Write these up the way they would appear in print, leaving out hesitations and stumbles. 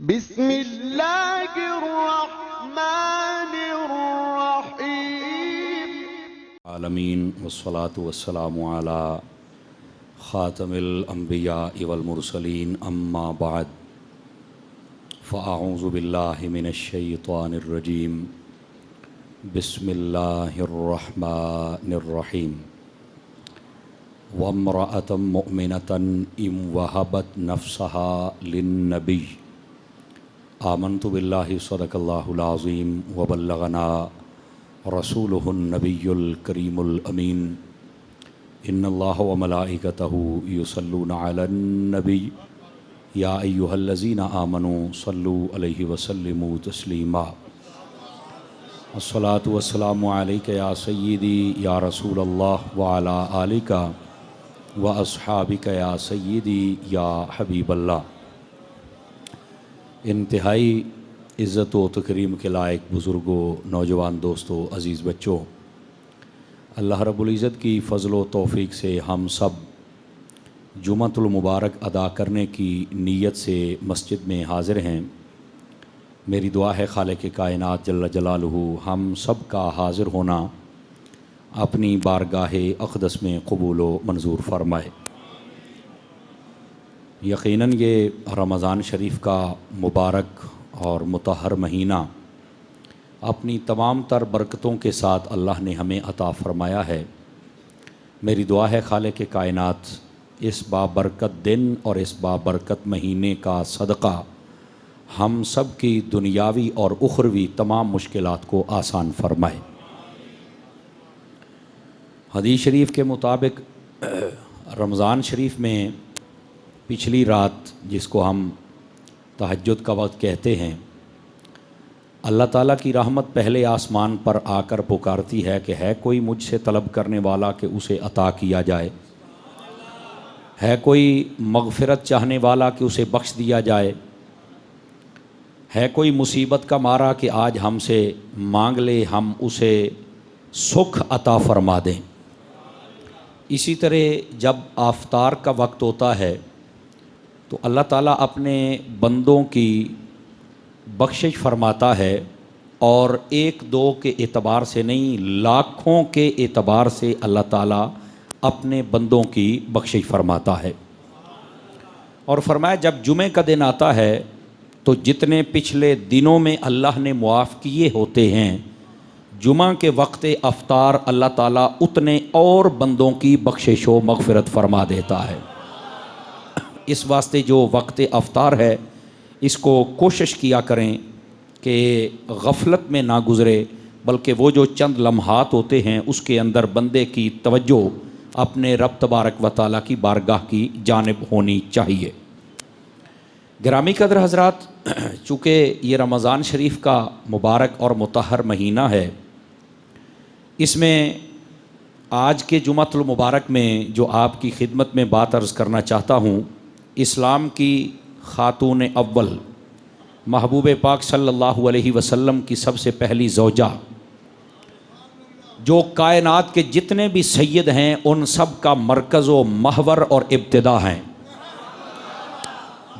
बिस्मिल्लाहिर्रहमानिर्रहीम। आलमीन वस्सलातु वस्सलामु अला ख़ातमिल अंबिया वल मुरसलीन अम्मा बाद फ़अऊज़ु बिल्लाहि मिनश शैतानिर रजीम बिस्मिल्लाहिर्रहमानिर्रहीम वम्रअतन मुअमिनतन इम वहबत नफ्सहा लिन्नबी आमन्तु बिल्लाहि सदक़ल्लाहुल अज़ीम व बल्लगना रसूलुहुन नबियुल करीमुल अमीन इन्नल्लाह व मलाइकतहु युसल्लूना अलन नबी या अय्युहल्लज़ीना आमनू सल्लू अलैहि वसल्लिमू तस्लीमा अस्सलातु वस्सलामु अलैका या सय्यिदी या रसूलल्लाह व अला आलिका व अस्हाबिका या सय्यिदी या हबीबल्लाह। इंतहाई इज़्ज़त व तकरीम के लायक बुज़ुर्गों, नौजवान दोस्तों, अज़ीज़ बच्चों, अल्लाह रब्बुल इज़्ज़त की फ़ज़ल व तौफ़ीक़ से हम सब जुमअतुल मुबारक अदा करने की नीयत से मस्जिद में हाज़िर हैं। मेरी दुआ है खालिक़ कायनात जल्ल जलालुहु हम सब का हाज़िर होना अपनी बारगाह अक़दस में क़बूल व मंजूर फ़रमाए। यकीनन ये रमज़ान शरीफ का मुबारक और मुतहर महीना अपनी तमाम तर बरकतों के साथ अल्लाह ने हमें अता फ़रमाया है। मेरी दुआ है खालिक़ कायनात इस बाबरकत दिन और इस बाबरकत महीने का सदक़ा हम सब की दुनियावी और उखरवी तमाम मुश्किलात को आसान फ़रमाए। हदीस शरीफ के मुताबिक रमज़ान शरीफ में पिछली रात, जिसको हम तहज्जुद का वक्त कहते हैं, अल्लाह ताला की रहमत पहले आसमान पर आकर पुकारती है कि है कोई मुझसे तलब करने वाला कि उसे अता किया जाए, है कोई मग़फ़िरत चाहने वाला कि उसे बख्श दिया जाए, है कोई मुसीबत का मारा कि आज हमसे मांग ले हम उसे सुख अता फ़रमा दें। इसी तरह जब आफ्तार का वक्त होता है तो अल्लाह ताला अपने बंदों की बख्शिश फरमाता है और एक दो के एतबार से नहीं, लाखों के एतबार से अल्लाह ताला अपने बंदों की बख्शिश फरमाता है। और फरमाया जब जुमे का दिन आता है तो जितने पिछले दिनों में अल्लाह ने मुआफ़ किए होते हैं, जुमा के वक्त अफ्तार अल्लाह ताला उतने और बंदों की बख्शिश व मग़फ़िरत फरमा देता है। इस वास्ते जो वक्त अफ्तार है इसको कोशिश किया करें कि गफ़लत में ना गुज़रे, बल्कि वो जो चंद लम्हात होते हैं उसके अंदर बंदे की तवज्जो अपने रब तबारक व तआला की बारगाह की जानिब होनी चाहिए। गिरामी कदर हज़रात, चूँकि ये रमज़ान शरीफ का मुबारक और मुतहर महीना है, इसमें आज के जुमअतुल मुबारक में जो आपकी खिदमत में बात अर्ज़ करना चाहता हूँ, इस्लाम की खातून अव्वल महबूब पाक सल्लल्लाहु अलैहि वसल्लम की सबसे पहली ज़ौजा, जो कायनात के जितने भी सैयद हैं उन सब का मरकज़ व महवर और इब्तिदा हैं,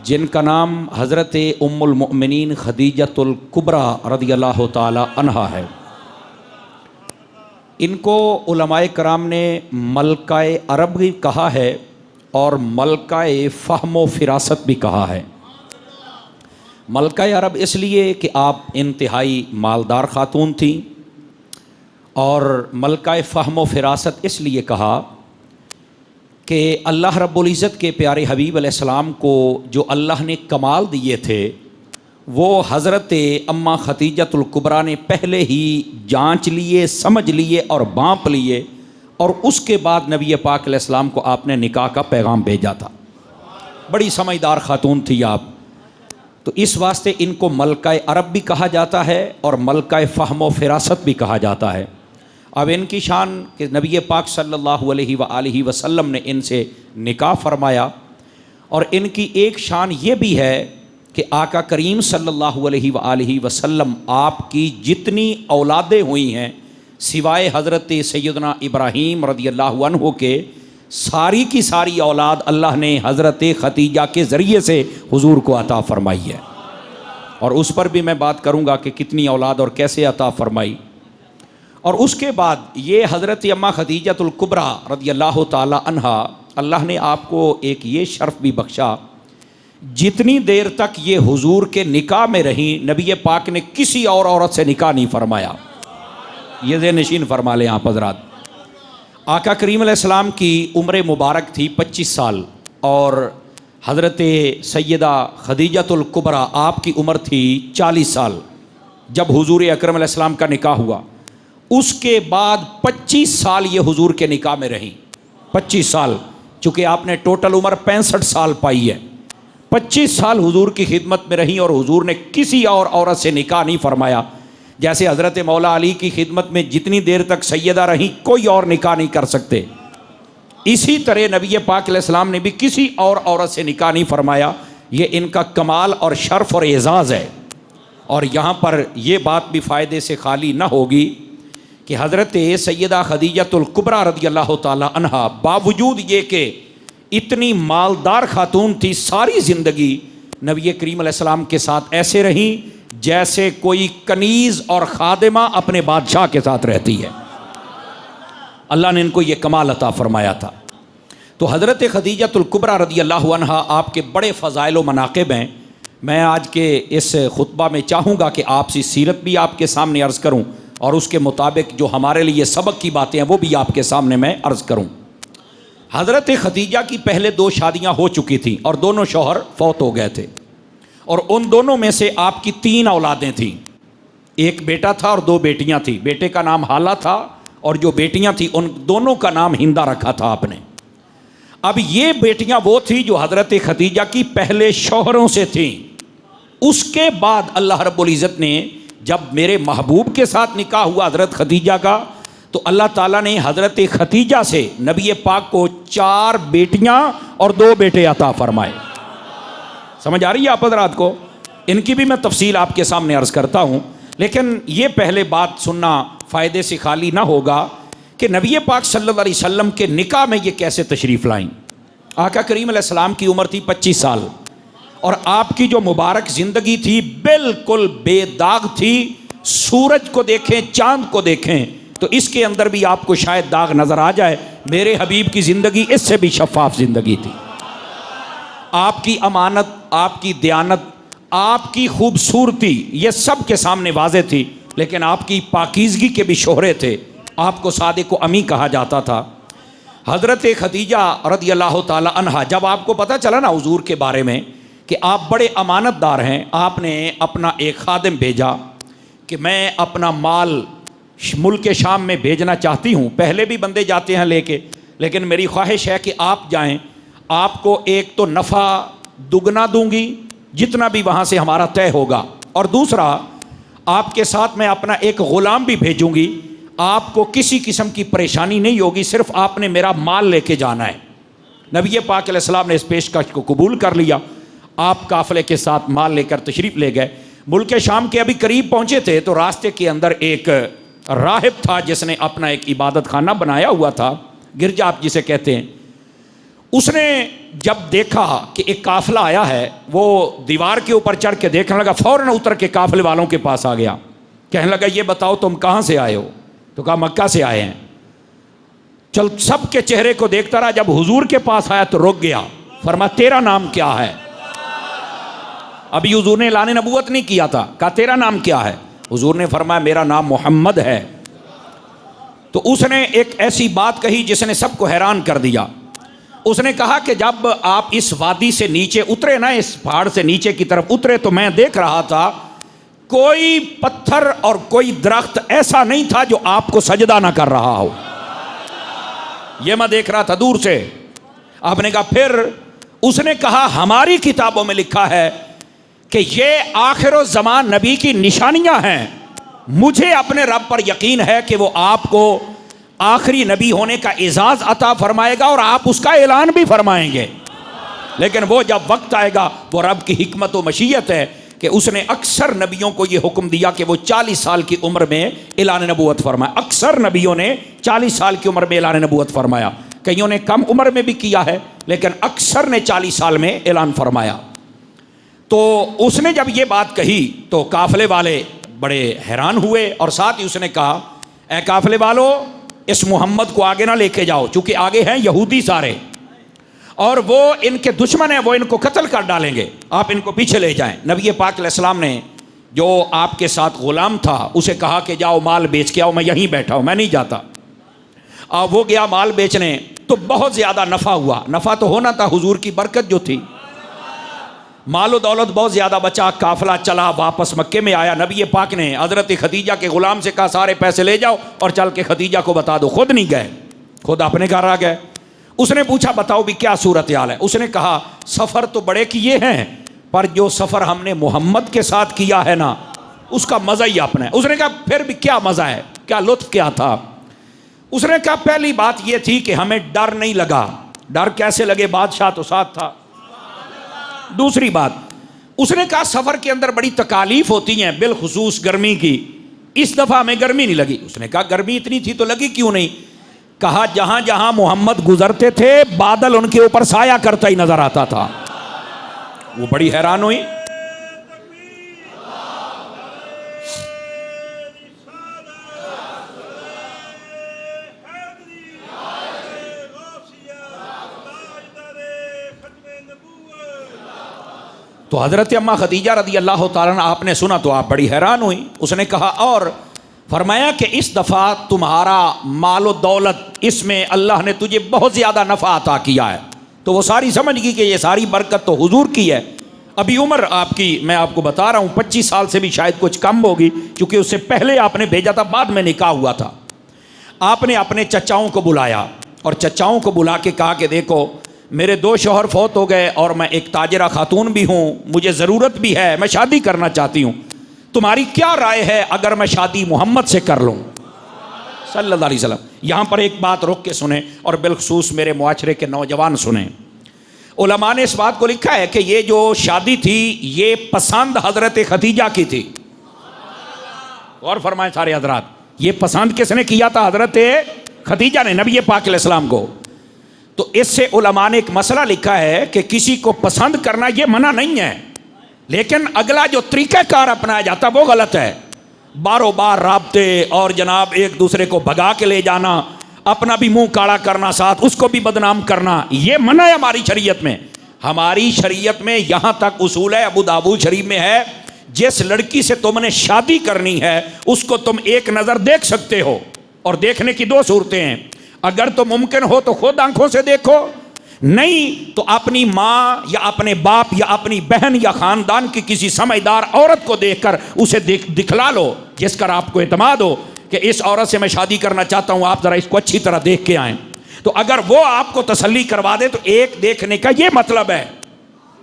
जिनका नाम हज़रत उम्मुल मुअमिनीन खदीजतुल कुबरा रज़ियल्लाहु ताला अन्हा है। इनको उलमाए कराम ने मलकाए अरब भी कहा है और मलकाए फ़हम व फ़िरासत भी कहा है। मलकाए अरब इसलिए कि आप इंतहाई मालदार ख़ातून थी, और मलकाए फ़हम व फ़िरासत इसलिए कहा कि अल्लाह रब्बुल इज़्ज़त के प्यारे हबीब अलैहिस्सलाम को जो अल्लाह ने कमाल दिए थे वो हज़रत अम्मा खदीजतुल कुबरा ने पहले ही जांच लिए, समझ लिए और भांप लिए, और उसके बाद नबी पाक अलैहिस्सलाम को आपने निकाह का पैगाम भेजा था। बड़ी समझदार खातून थी आप, तो इस वास्ते इनको मलकाए अरब भी कहा जाता है और मलकाए फ़हम व फ़िरासत भी कहा जाता है। अब इनकी शान कि नबी पाक सल्लल्लाहु अलैहि वसल्लम ने इनसे निकाह फरमाया, और इनकी एक शान ये भी है कि आका करीम सल्लल्लाहु अलैहि वसल्लम आपकी जितनी औलादें हुई हैं सिवाय हज़रत सैयदना इब्राहीम रज़ियल्लाहु अन्हु के, सारी की सारी औलाद अल्लाह ने हज़रत खदीजा के ज़रिए से हुजूर को अता फ़रमाई है। और उस पर भी मैं बात करूँगा कि कितनी औलाद और कैसे अता फरमाई। और उसके बाद ये हज़रत अम्मा खदीजतुल कुबरा रदियल्लाहु ताला अन्हा, अल्लाह ने आपको एक ये शर्फ भी बख्शा, जितनी देर तक ये हुजूर के निकाह में रही नबी पाक ने किसी और औरत से निकाह नहीं फरमाया। ये ज़े नशीन फरमा लें आप हज़रात। आका करीम अलैहिस्सलाम की उम्र मुबारक थी 25 साल और हज़रत सैयदा खदीजतुल कुबरा आपकी उम्र थी 40 साल जब हुजूर अकरम अलैहिस्सलाम का निकाह हुआ। उसके बाद 25 साल ये हुजूर के निकाह में रही। 25 साल, चूँकि आपने टोटल उम्र 65 साल पाई है। 25 साल हुजूर की खिदमत में रही और हुजूर ने किसी और औरत से निकाह नहीं फरमाया। जैसे हज़रत मौला अली की खिदमत में जितनी देर तक सैयदा रही कोई और निकाह नहीं कर सकते, इसी तरह नबी पाक अलैहिस्सलाम ने भी किसी और औरत से निकाह नहीं फरमाया। ये इनका कमाल और शर्फ और एजाज़ है। और यहाँ पर यह बात भी फ़ायदे से खाली ना होगी कि हज़रत सैयदा खदीजतुल कुबरा रदियल्लाहु ताला अन्हा बावजूद ये कि इतनी मालदार खातून थी, सारी ज़िंदगी नबी करीम अलैहिस्सलाम के साथ ऐसे रहीं जैसे कोई कनीज़ और खादिमा अपने बादशाह के साथ रहती है। अल्लाह ने इनको ये कमाल अता फरमाया था। तो हज़रत खदीजतुल कुबरा रदियल्लाहु अन्हा आपके बड़े फ़ज़ाइल व मनाक़िब हैं। मैं आज के इस खुतबा में चाहूँगा कि आपसी सीरत भी आपके सामने अर्ज़ करूँ और उसके मुताबिक जो हमारे लिए सबक की बातें हैं वो भी आपके सामने मैं अर्ज़ करूँ। हज़रत खदीजा की पहले 2 शादियाँ हो चुकी थीं और दोनों शौहर फौत हो गए थे और उन दोनों में से आपकी 3 औलादें थीं। एक बेटा था और 2 बेटियां थीं। बेटे का नाम हाला था और जो बेटियां थीं उन दोनों का नाम हिंदा रखा था आपने। अब ये बेटियां वो थी जो हज़रत खदीजा की पहले शौहरों से थीं। उसके बाद अल्लाह रब्बुल इज़्ज़त ने जब मेरे महबूब के साथ निकाह हुआ हज़रत खदीजा का, तो अल्लाह ताला ने हज़रत खदीजा से नबी पाक को 4 बेटियां और 2 बेटे अता फरमाए। समझ आ रही है आप हज़रात को? इनकी भी मैं तफसील आपके सामने अर्ज़ करता हूँ, लेकिन ये पहले बात सुनना फ़ायदे से खाली ना होगा कि नबी पाक सल्लल्लाहु अलैहि वसल्लम के निकाह में ये कैसे तशरीफ़ लाईं। आका करीम अलैहिस्सलाम की उम्र थी 25 साल और आपकी जो मुबारक ज़िंदगी थी बिल्कुल बेदाग थी। सूरज को देखें, चाँद को देखें तो इसके अंदर भी आपको शायद दाग नज़र आ जाए। मेरे हबीब की ज़िंदगी इससे भी शफ़ाफ़ ज़िंदगी थी। आपकी अमानत, आपकी दयानत, आपकी खूबसूरती ये सब के सामने वाज़े थी, लेकिन आपकी पाकीज़गी के भी शोहरे थे। आपको सादिक़ व अमी कहा जाता था। हज़रत खदीजा रदियल्लाहु ताला अन्हा, जब आपको पता चला ना हुजूर के बारे में कि आप बड़े अमानतदार हैं, आपने अपना एक खादिम भेजा कि मैं अपना माल मुल्क शाम में भेजना चाहती हूँ। पहले भी बंदे जाते हैं लेके, लेकिन मेरी ख्वाहिश है कि आप जाएं। आपको एक तो नफ़ा दुगना दूंगी जितना भी वहाँ से हमारा तय होगा, और दूसरा आपके साथ मैं अपना एक ग़ुलाम भी भेजूँगी। आपको किसी किस्म की परेशानी नहीं होगी, सिर्फ आपने मेरा माल लेके जाना है। नबी पाक अलैहिस्सलाम ने इस पेशकश को कबूल कर लिया। आप काफ़िले के साथ माल लेकर तशरीफ़ ले गए। मुल्क शाम के अभी करीब पहुँचे थे तो रास्ते के अंदर एक राहिब था जिसने अपना एक इबादत खाना बनाया हुआ था, गिरजा आप जिसे कहते हैं। उसने जब देखा कि एक काफ़िला आया है, वो दीवार के ऊपर चढ़ के देखने लगा, फ़ौरन उतर के काफ़िले वालों के पास आ गया। कहने लगा, ये बताओ तुम कहाँ से आए हो? तो कहा मक्का से आए हैं। चल सबके चेहरे को देखता रहा। जब हुजूर के पास आया तो रुक गया। फरमाया, तेरा नाम क्या है? अभी हुजूर ने ऐलान नबूवत नहीं किया था। कहा तेरा नाम क्या है? हुजूर ने फरमाया, मेरा नाम मोहम्मद है। तो उसने एक ऐसी बात कही जिसने सबको हैरान कर दिया। उसने कहा कि जब आप इस वादी से नीचे उतरे ना, इस पहाड़ से नीचे की तरफ उतरे, तो मैं देख रहा था कोई पत्थर और कोई दरख्त ऐसा नहीं था जो आपको सजदा ना कर रहा हो। यह मैं देख रहा था दूर से। आपने कहा फिर? उसने कहा, हमारी किताबों में लिखा है कि ये आखिर ज़मान नबी की निशानियां हैं। मुझे अपने रब पर यकीन है कि वो आपको आखिरी नबी होने का एजाज़ अता फरमाएगा और आप उसका ऐलान भी फरमाएंगे। लेकिन वो जब वक्त आएगा, वो रब की हिकमत व मशीयत है कि उसने अक्सर नबियों को ये हुक्म दिया कि वो 40 साल की उम्र में ऐलान नबूवत फरमाया। अक्सर नबियों ने 40 साल की उम्र में ऐलान नबूवत फरमाया। कईयों ने कम उम्र में भी किया है, लेकिन अक्सर ने 40 साल में ऐलान फरमाया। तो उसने जब ये बात कही तो काफले वाले बड़े हैरान हुए और साथ ही उसने कहा, ए काफले वालों, इस मोहम्मद को आगे ना लेके जाओ, क्योंकि आगे हैं यहूदी सारे और वो इनके दुश्मन हैं, वो इनको कत्ल कर डालेंगे, आप इनको पीछे ले जाएं। नबी पाक अलैहिस्सलाम ने जो आपके साथ गुलाम था उसे कहा कि जाओ माल बेच के आओ, मैं यहीं बैठा हूँ, मैं नहीं जाता। अब वो गया माल बेचने, तो बहुत ज़्यादा नफ़ा हुआ। नफ़ा तो होना था, हुजूर की बरकत जो थी, मालो दौलत बहुत ज़्यादा बचा। काफिला चला, वापस मक्के में आया। नबी पाक ने हज़रत खदीजा के ग़ुलाम से कहा, सारे पैसे ले जाओ और चल के खदीजा को बता दो। खुद नहीं गए, खुद अपने घर आ गए। उसने पूछा, बताओ भी क्या सूरत हाल है। उसने कहा, सफ़र तो बड़े किए हैं, पर जो सफ़र हमने मोहम्मद के साथ किया है ना, उसका मज़ा ही अपना है। उसने कहा, फिर भी क्या मज़ा है, क्या लुत्फ़ क्या था। उसने कहा, पहली बात यह थी कि हमें डर नहीं लगा। डर कैसे लगे, बादशाह तो साथ था। दूसरी बात, उसने कहा, सफ़र के अंदर बड़ी तकालीफ होती हैं, बिलखुसूस गर्मी की। इस दफ़ा हमें गर्मी नहीं लगी। उसने कहा, गर्मी इतनी थी तो लगी क्यों नहीं। कहा, जहां जहां मोहम्मद गुजरते थे बादल उनके ऊपर साया करता ही नजर आता था। वो बड़ी हैरान हुई। तो हज़रत अम्मा खदीजा रदी अल्लाह ताला अन्हा आपने सुना तो आप बड़ी हैरान हुई। उसने कहा, और फरमाया कि इस दफ़ा तुम्हारा मालो दौलत, इसमें अल्लाह ने तुझे बहुत ज़्यादा नफ़ा अता किया है। तो वो सारी समझ गई कि ये सारी बरकत तो हुजूर की है। अभी उम्र आपकी, मैं आपको बता रहा हूँ, 25 साल से भी शायद कुछ कम होगी, क्योंकि उससे पहले आपने भेजा था, बाद में निकाह हुआ था। आपने अपने चचाओं को बुलाया और चचाओं को बुला के कहा कि देखो, मेरे 2 शौहर फौत हो गए और मैं एक ताजरा खातून भी हूँ, मुझे ज़रूरत भी है, मैं शादी करना चाहती हूँ, तुम्हारी क्या राय है अगर मैं शादी मोहम्मद से कर लूँ सल्लल्लाहु अलैहि वसल्लम। यहाँ पर एक बात रुक के सुने और बिलखुसूस मेरे मुआशरे के नौजवान सुने। उलमा ने इस बात को लिखा है कि ये जो शादी थी ये पसंद हज़रत खदीजा की थी। और फरमाए सारे हजरात, ये पसंद किसने किया था? हज़रत खदीजा ने नबी पाक अलैहिस्सलाम को। तो इससे उलमा ने एक मसला लिखा है कि किसी को पसंद करना ये मना नहीं है, लेकिन अगला जो तरीक़ाकार अपनाया जाता वो गलत है। बारों बार राब्ते और जनाब एक दूसरे को भगा के ले जाना, अपना भी मुंह काला करना, साथ उसको भी बदनाम करना, ये मना है हमारी शरीयत में। हमारी शरीयत में यहाँ तक उसूल है, अबू दाऊद शरीफ में है, जिस लड़की से तुमने शादी करनी है उसको तुम एक नज़र देख सकते हो, और देखने की 2 सूरतें हैं। अगर तो मुमकिन हो तो खुद आंखों से देखो, नहीं तो अपनी माँ या अपने बाप या अपनी बहन या ख़ानदान की किसी समझदार औरत को देखकर उसे दिखला लो, जिस पर आपको एतमाद हो कि इस औरत से मैं शादी करना चाहता हूँ, आप ज़रा इसको अच्छी तरह देख के आएँ। तो अगर वो आपको तसल्ली करवा दे तो एक देखने का ये मतलब है।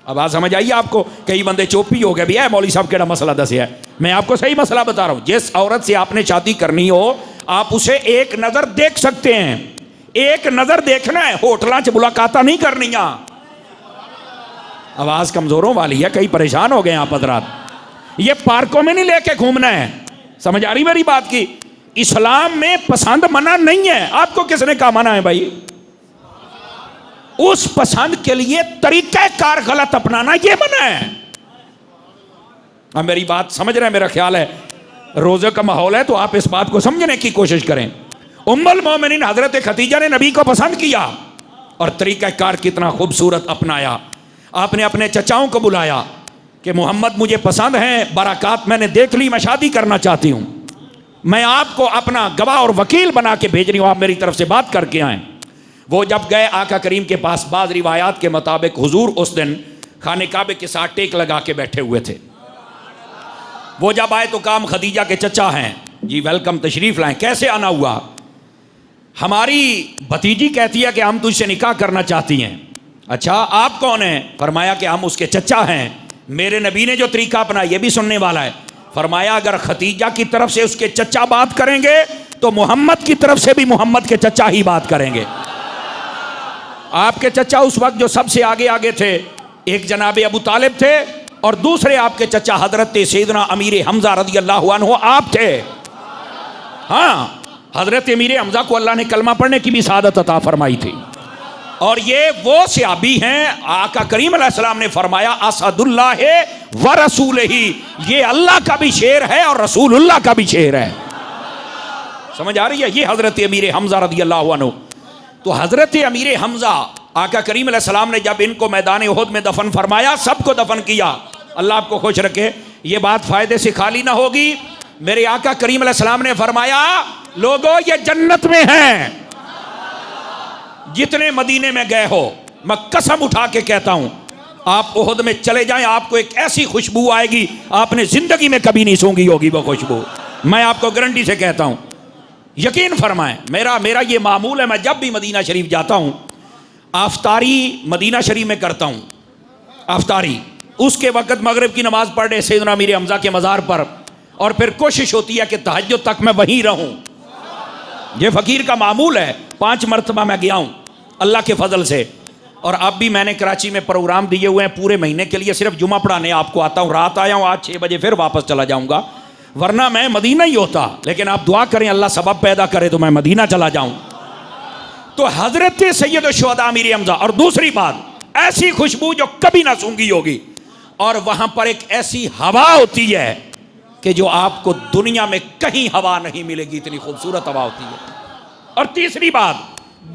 अब बात समझ आइए आपको? कई बंदे चोपी हो गए, भैया मौली साहब केड़ा मसला दस है। मैं आपको सही मसला बता रहा हूँ। जिस औरत से आपने शादी करनी हो आप उसे एक नज़र देख सकते हैं, एक नज़र देखना है, होटलों से मुलाकात नहीं करनी। आवाज़ कमज़ोरों वाली है, कई परेशान हो गए आप हज़रात। ये पार्कों में नहीं लेके घूमना है, समझ आ रही मेरी बात की? इस्लाम में पसंद मना नहीं है। आपको किसने कहा मना है भाई? उस पसंद के लिए तरीक़ाकार गलत अपनाना ये मना है। अब मेरी बात समझ रहे हैं? मेरा ख्याल है रोज़े का माहौल है तो आप इस बात को समझने की कोशिश करें। उम्मुल मोमिनीन हज़रत खदीजा ने नबी को पसंद किया और तरीक़ाकार कितना खूबसूरत अपनाया। आपने अपने चचाओं को बुलाया कि मोहम्मद मुझे पसंद हैं, बराकात मैंने देख ली, मैं शादी करना चाहती हूँ, मैं आपको अपना गवाह और वकील बना के भेज रही हूँ, आप मेरी तरफ से बात करके आएँ। वो जब गए आका करीम के पास, बाज़ रिवायात के मुताबिक हुजूर उस दिन खाने काबे के साथ टेक लगा के बैठे हुए थे। वो जब आए तो काम खदीजा के चचा हैं जी, वेलकम, तशरीफ़ लाएं। कैसे आना हुआ? हमारी भतीजी कहती है कि हम तुझसे निकाह करना चाहती हैं। अच्छा, आप कौन हैं? फरमाया कि हम उसके चचा हैं। मेरे नबी ने जो तरीका अपना ये भी सुनने वाला है। फरमाया अगर खदीजा की तरफ से उसके चचा बात करेंगे तो मोहम्मद की तरफ से भी मोहम्मद के चचा ही बात करेंगे। आपके चचा उस वक्त जो सबसे आगे आगे थे, एक जनाबे अबू तालिब थे और दूसरे आपके चचा हजरत सैयदना अमीर हमजा रज़ी अल्लाहु अन्हु आप थे। हाँ, हजरत अमीर हमजा को अल्लाह ने कलमा पढ़ने की भी सआदत अता फरमाई थी। और ये वो सहाबी हैं, आका करीम अलैहिस्सलाम ने फरमाया असदुल्लाह व रसूल ही, ये अल्लाह का भी शेर है और रसूलुल्लाह का भी शेर है। समझ आ रही है? ये हजरत अमीर हमजा रदी अल्लाह अन्हु। तो हजरत अमीर हमजा, आका करीम अलैहिस्सलाम ने जब इनको मैदान उहद में दफन फरमाया, सबको दफन किया, अल्लाह आपको खुश रखे, ये बात फायदे से खाली ना होगी। मेरे आका करीम अलैहिस्सलाम ने फरमाया लोगों ये जन्नत में हैं, जितने मदीने में गए हो, मैं कसम उठा के कहता हूं, आप उहद में चले जाएं, आपको एक ऐसी खुशबू आएगी आपने जिंदगी में कभी नहीं सूंघी होगी वो खुशबू। मैं आपको गारंटी से कहता हूं, यकीन फरमाएं। मेरा ये मामूल है, मैं जब भी मदीना शरीफ जाता हूं आफ्तारी मदीना शरीफ में करता हूं। आफ्तारी उसके वक्त मगरिब की नमाज पढ़ रहे सैयदना अमीर हमजा के मज़ार पर, और फिर कोशिश होती है कि तहज्जुद तक मैं वहीं रहूं। ये फ़कीर का मामूल है। 5 मरतबा मैं गया हूँ अल्लाह के फजल से, और अब भी मैंने कराची में प्रोग्राम दिए हुए हैं पूरे महीने के लिए, सिर्फ जुमा पढ़ाने आपको आता हूँ। रात आया हूँ, आज 6 बजे फिर वापस चला जाऊँगा, वरना मैं मदीना ही होता। लेकिन आप दुआ करें अल्लाह सबब पैदा करे तो मैं मदीना चला जाऊँ। तो हजरत सैयद शुहदा अमीर हमजा, और दूसरी बात, ऐसी खुशबू जो कभी ना सूंघी होगी, और वहाँ पर एक ऐसी हवा होती है कि जो आपको दुनिया में कहीं हवा नहीं मिलेगी, इतनी खूबसूरत हवा होती है। और तीसरी बात,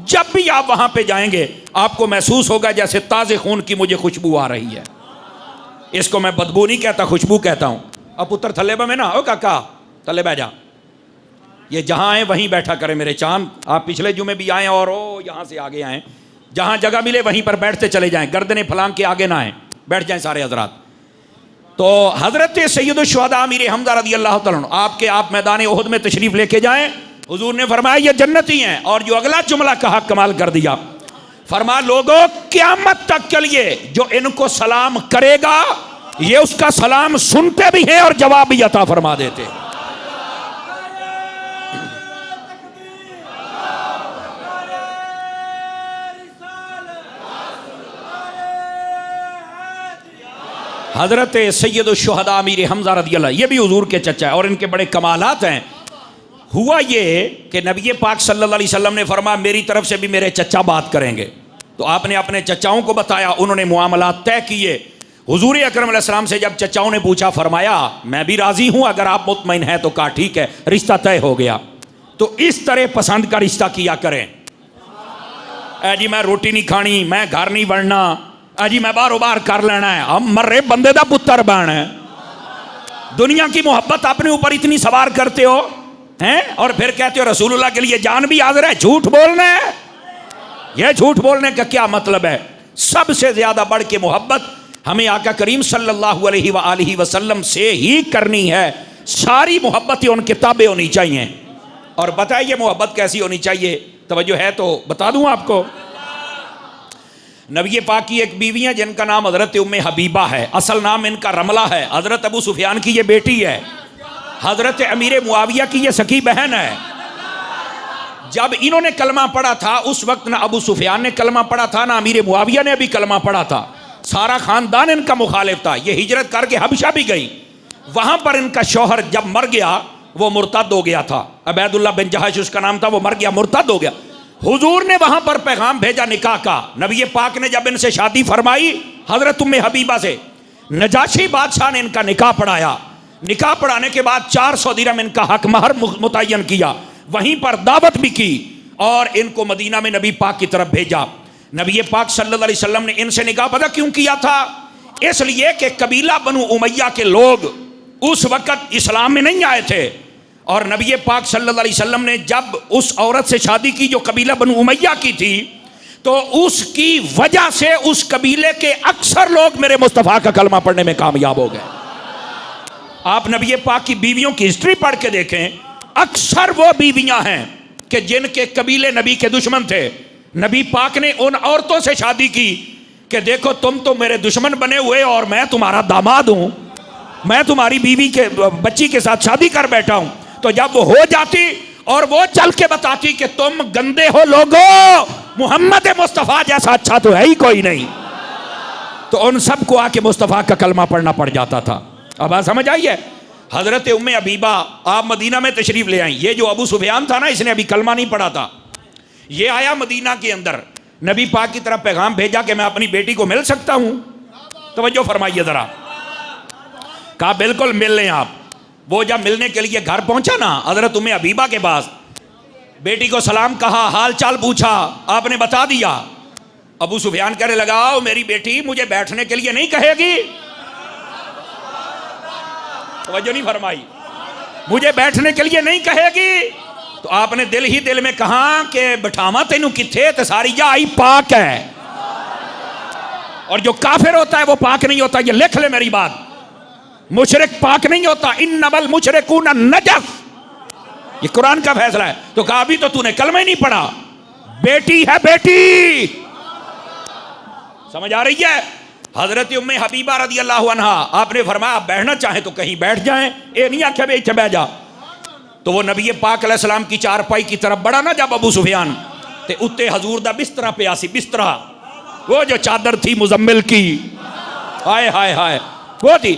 जब भी आप वहां पे जाएंगे आपको महसूस होगा जैसे ताज़े खून की मुझे खुशबू आ रही है। इसको मैं बदबू नहीं कहता, खुशबू कहता हूं। अब पुत्र थल्ले में ना, ओ काका थल्ले बह जा, ये जहां आए वहीं बैठा करे मेरे चांद। आप पिछले जुमे भी आए और ओ यहां से आगे आए, जहां जगह मिले वहीं पर बैठते चले जाएं, गर्दने फलांग के आगे ना आए, बैठ जाएं सारे हजरात। तो हजरत सैयद शुहदा अमीर हमजा रज़ी अल्लाह तआला अन्हु आप मैदान उहद में तशरीफ लेके जाएं, हुजूर ने फरमाया ये जन्नती हैं। और जो अगला जुमला कहा कमाल कर दिया, फरमा लोगों क़यामत तक के लिए जो इनको सलाम करेगा ये उसका सलाम सुनते भी हैं और जवाब भी अता फरमा देते हैं। हजरत सैयद शुहदा अमीर हमजा रज़ी अल्लाह, ये भी हुजूर के चचा है और इनके बड़े कमालात हैं। हुआ ये कि नबी पाक सल्लल्लाहु अलैहि वसल्लम ने फरमाया मेरी तरफ से भी मेरे चचा बात करेंगे। तो आपने अपने चचाओं को बताया, उन्होंने मुआमलात तय किए। हुजूर अकरम अलैहिस्सलाम से जब चचाओं ने पूछा, फरमाया मैं भी राज़ी हूँ, अगर आप मुतमईन हैं तो कहा ठीक है, रिश्ता तय हो गया। तो इस तरह पसंद का रिश्ता किया करें। जी मैं रोटी नहीं खानी, मैं घर नहीं बढ़ना, जी मैं बारों बार कर लेना है, हम मर्रे बंदे दा पुत्र बन है। दुनिया की मोहब्बत अपने ऊपर इतनी सवार करते हो हैं, और फिर कहते हो रसूलुल्लाह के लिए जान भी हाज़िर है। झूठ बोलना है, यह झूठ बोलने का क्या मतलब है? सबसे ज्यादा बढ़ के मोहब्बत हमें आका करीम सल्लल्लाहु अलैहि वसल्लम से ही करनी है। सारी मोहब्बतें उनके ताबे होनी चाहिए। और बताइए मोहब्बत कैसी होनी चाहिए? तवज्जो है तो बता दूं आपको। नबी पाक की एक बीवी है जिनका नाम हज़रत उम्मे हबीबा है, असल नाम इनका रमला है। हज़रत अबू सुफियान की ये बेटी है, हज़रत अमीर मुआविया की ये सकी बहन है। जब इन्होंने कलमा पढ़ा था उस वक्त ना अबू सुफियान ने कलमा पढ़ा था, ना अमीर मुआविया ने भी कलमा पढ़ा था। सारा खानदान इनका मुखालिफ था। ये हिजरत करके हबशा भी गई, वहां पर इनका शौहर जब मर गया वो मुर्तद हो गया था। अबैदुल्लाह बिन जहाश उसका नाम था, वो मर गया, मुर्तद हो गया। हुजूर ने वहां पर पैगाम भेजा निकाह का। नबी पाक ने जब इनसे शादी फरमाई हजरत उम्मे हबीबा से, नजाशी बादशाह ने इनका निकाह पढ़ाया। निकाह पढ़ाने के बाद 400 दिरहम इनका हक महर मुतय्यन किया, वहीं पर दावत भी की और इनको मदीना में नबी पाक की तरफ भेजा। नबी पाक सल्लल्लाहु अलैहि वसल्लम ने इनसे निकाह पता क्यों किया था? इसलिए कि कबीला बनु उमैया के लोग उस वक्त इस्लाम में नहीं आए थे, और नबी पाक सल्लल्लाहु अलैहि वसल्लम ने जब उस औरत से शादी की जो कबीला बनु उमैया की थी, तो उसकी वजह से उस कबीले के अक्सर लोग मेरे मुस्तफ़ा का कलमा पढ़ने में कामयाब हो गए। आप नबी पाक की बीवियों की हिस्ट्री पढ़ के देखें, अक्सर वो बीवियां हैं कि जिनके कबीले नबी के दुश्मन थे। नबी पाक ने उन औरतों से शादी की कि देखो तुम तो मेरे दुश्मन बने हुए और मैं तुम्हारा दामाद हूं, मैं तुम्हारी बीवी के बच्ची के साथ शादी कर बैठा हूं। तो जब वो हो जाती और वो चल के बताती कि तुम गंदे हो लोगो, मोहम्मद मुस्तफ़ा जैसा अच्छा तो है ही कोई नहीं, तो उन सबको आके मुस्तफ़ा का कलमा पढ़ना पड़ जाता था। अब बात समझ आई है? हजरत उम्मे हबीबा आप मदीना में तशरीफ ले आई। ये जो अबू सुफियान था ना, इसने अभी कलमा नहीं पढ़ा था। ये आया मदीना के अंदर, नबी पाक की तरफ पैगाम भेजा कि मैं अपनी बेटी को मिल सकता हूं। तवज्जो फरमाइए जरा। कहा बिल्कुल मिल लें आप। वो जब मिलने के लिए घर पहुंचा ना हजरत उम्मे हबीबा के पास, बेटी को सलाम कहा, हाल चाल पूछा, आपने बता दिया। अबू सुफियान कहने लगा मेरी बेटी मुझे बैठने के लिए नहीं कहेगी। तवज्जो नहीं फरमाई, मुझे बैठने के लिए नहीं कहेगी। तो आपने दिल ही दिल में कहा कि बिठावा तेनू किथे, ते सारी जा आई पाक है। और जो काफिर होता है वो पाक नहीं होता, ये लिख ले मेरी बात। मुशरिक पाक नहीं होता, इन्नमल मुशरिकून नजस, ये कुरान का फैसला है। तो कहा अभी तो तूने कलमा ही नहीं पढ़ा, बेटी है बेटी। समझ आ रही है? हजरत उम्मे हबीबा रदी अल्लाह अन्हा, आपने फरमाया बैठना चाहे तो कहीं बैठ जाएं, ये नहीं आख्या इत्थे बैठ जा। तो वो नबी पाक अलैहि सलाम की चारपाई की तरफ बढ़ा ना जब अबू सुफियान, ते उत्ते हजूर दा बिस्तरा पिया सी, बिस्तरा वो जो चादर थी मुजम्मिल की, हाय हाय हाय वो थी।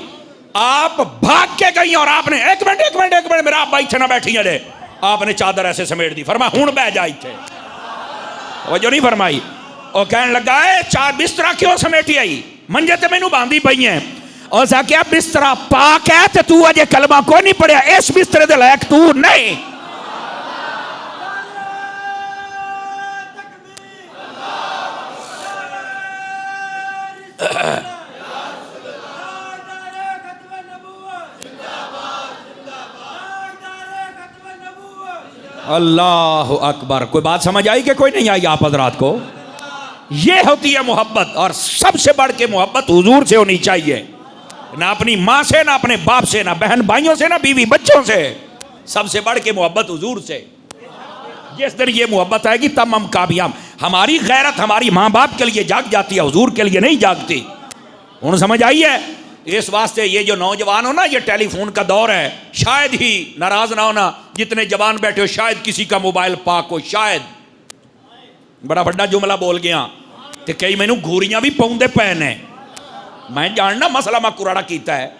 आप भाग के गई और आपने एक मिनट मेरा आप इत्थे ना बैठी है, आपने चादर ऐसे समेट दी। फरमा हुण बह जा इत्थे। वो जो नहीं फरमाई। और कहने लगा है चार बिस्तरा क्यों समेटी आई, मंजे ते मैनू बांधी पई है। और क्या बिस्तरा पाक है ते तू अजे कलमा को नहीं पढ़िया, इस बिस्तरे दे लायक तू नहीं। अल्लाह अकबर। कोई बात समझ आई कि कोई नहीं आई आप हजरात को? ये होती है मोहब्बत, और सबसे बढ़ के मोहब्बत हुजूर से होनी चाहिए। ना अपनी माँ से, ना अपने बाप से, ना बहन भाइयों से, ना बीवी बच्चों से। सबसे बढ़ के मोहब्बत हुजूर से। जिस दिन ये मोहब्बत आएगी तब हम कामयाब। हमारी गैरत हमारी माँ बाप के लिए जाग जाती है, हुजूर के लिए नहीं जागती। उन्हें समझ आई है? इस वास्ते ये जो नौजवान हो ना, ये टेलीफोन का दौर है, शायद ही नाराज ना होना जितने जवान बैठे हो, शायद किसी का मोबाइल पाक हो, शायद। बड़ा बड़ा जुमला बोल गया तो कई मैनू घूरियां भी पाउंदे पे ने, मैं जानना मसला मैं कुराड़ा कीता है।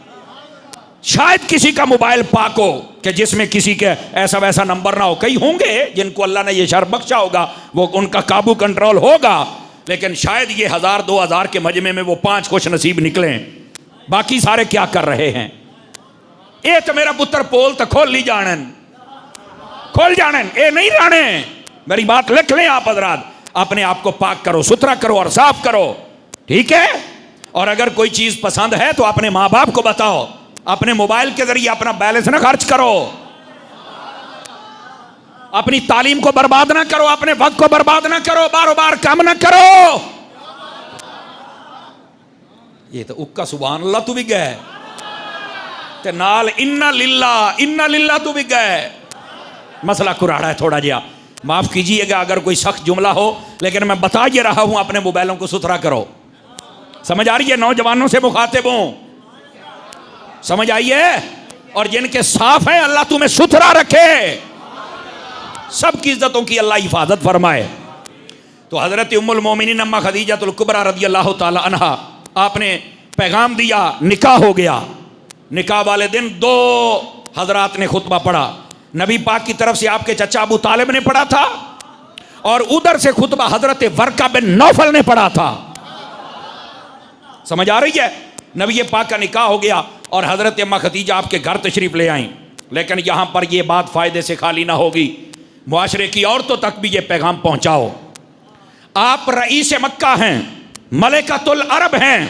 शायद किसी का मोबाइल पाक हो कि जिसमें किसी के ऐसा वैसा नंबर ना हो। कई होंगे जिनको अल्लाह ने ये शर बख्शा होगा, वो उनका काबू कंट्रोल होगा, लेकिन शायद ये 1000-2000 के मजमे में वो 5 खुश नसीब निकले। बाकी सारे क्या कर रहे हैं? ये तो मेरा पुत्र पोल तो खोल ली जानन, खोल जानन, ये नहीं राने। मेरी बात लिख लें आप हजरात, अपने आप को पाक करो, सुथरा करो और साफ करो, ठीक है? और अगर कोई चीज पसंद है तो अपने माँ बाप को बताओ। अपने मोबाइल के जरिए अपना बैलेंस ना खर्च करो, अपनी तालीम को बर्बाद ना करो, अपने वक्त को बर्बाद ना करो, बारो बार काम ना करो। ये तो उक्का सुभान अल्लाह तू भी गए ते नाल इन्ना लिल्ला तू भी गए। मसला कुराड़ा है थोड़ा जिया, माफ कीजिएगा अगर कोई सख्त जुमला हो, लेकिन मैं बता ये रहा हूं अपने मोबाइलों को सुथरा करो। समझ आ रही है? नौजवानों से मुखातिब हूं, समझ आई है? और जिनके साफ है अल्लाह तुम्हें सुथरा रखे, सबकी इज्जतों की अल्लाह हिफाजत फरमाए। तो हजरत उम्मुल मोमिनीन अम्मा खदीजतुल कुबरा रदी अल्लाह ताला अन्हा, आपने पैगाम दिया, निकाह हो गया। निकाह वाले दिन 2 हजरात ने खुतबा पढ़ा। नबी पाक की तरफ से आपके चचा अबू तालिब ने पढ़ा था, और उधर से खुतबा हजरत वर्का बिन नौफल ने पढ़ा था। समझ आ रही है? नबी पाक का निकाह हो गया और हजरत अम्मा खदीजा आपके घर तशरीफ ले आई। लेकिन यहां पर यह बात फायदे से खाली ना होगी, मुआशरे की औरतों तक भी यह पैगाम पहुंचाओ। आप रईस मक्का हैं, मलिकतुल अरब हैं,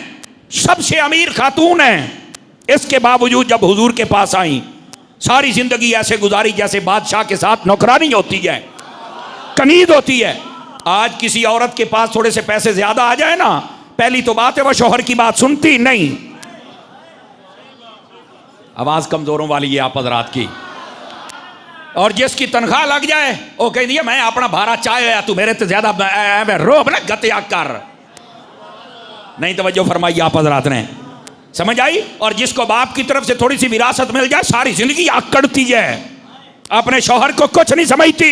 सबसे अमीर खातून हैं। इसके बावजूद जब हुजूर के पास आई, सारी जिंदगी ऐसे गुजारी जैसे बादशाह के साथ नौकरानी होती है, कनीद होती है। आज किसी औरत के पास थोड़े से पैसे ज्यादा आ जाए ना, पहली तो बात है वह शौहर की बात सुनती नहीं। आवाज कमजोरों वाली है आप हजरात की। और जिसकी तनख्वाह लग जाए वो कह दिया मैं अपना भाड़ा चाहे, तू मेरे तो ज्यादा रोब ना गतिया कर। नहीं तवज्जो फरमाई आप हजरात ने, समझ आई? और जिसको बाप की तरफ से थोड़ी सी विरासत मिल जाए, सारी जिंदगी आकड़ती है, अपने शौहर को कुछ नहीं समझती।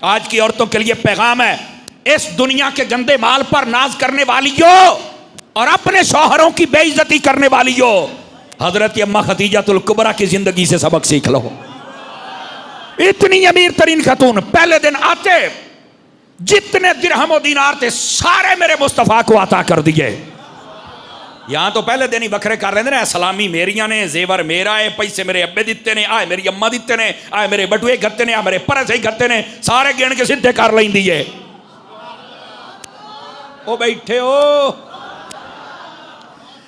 आज की औरतों के लिए पैगाम है, इस दुनिया के गंदे माल पर नाज करने वालियों और अपने शौहरों की बेइज्जती करने वालियों, हजरत अम्मा खदीजतुल कुबरा की जिंदगी से सबक सीख लो। इतनी अमीर तरीन खातून, पहले दिन आते जितने दिरहम और दीनार थे सारे मेरे मुस्तफ़ा को अता कर दिए। यहां तो पहले दिन ही बखरे कर लेंदे ने, सलामी मेरिया ने, जेवर मेरा है, पैसे मेरे अब्बे दिते ने, आए मेरी अम्मा दिते ने, आए मेरे बटुए गत्ते ने, आ मेरे परस ही गत्ते ने, सारे गिन के सीधे कर लेंदी है। ओ बैठे हो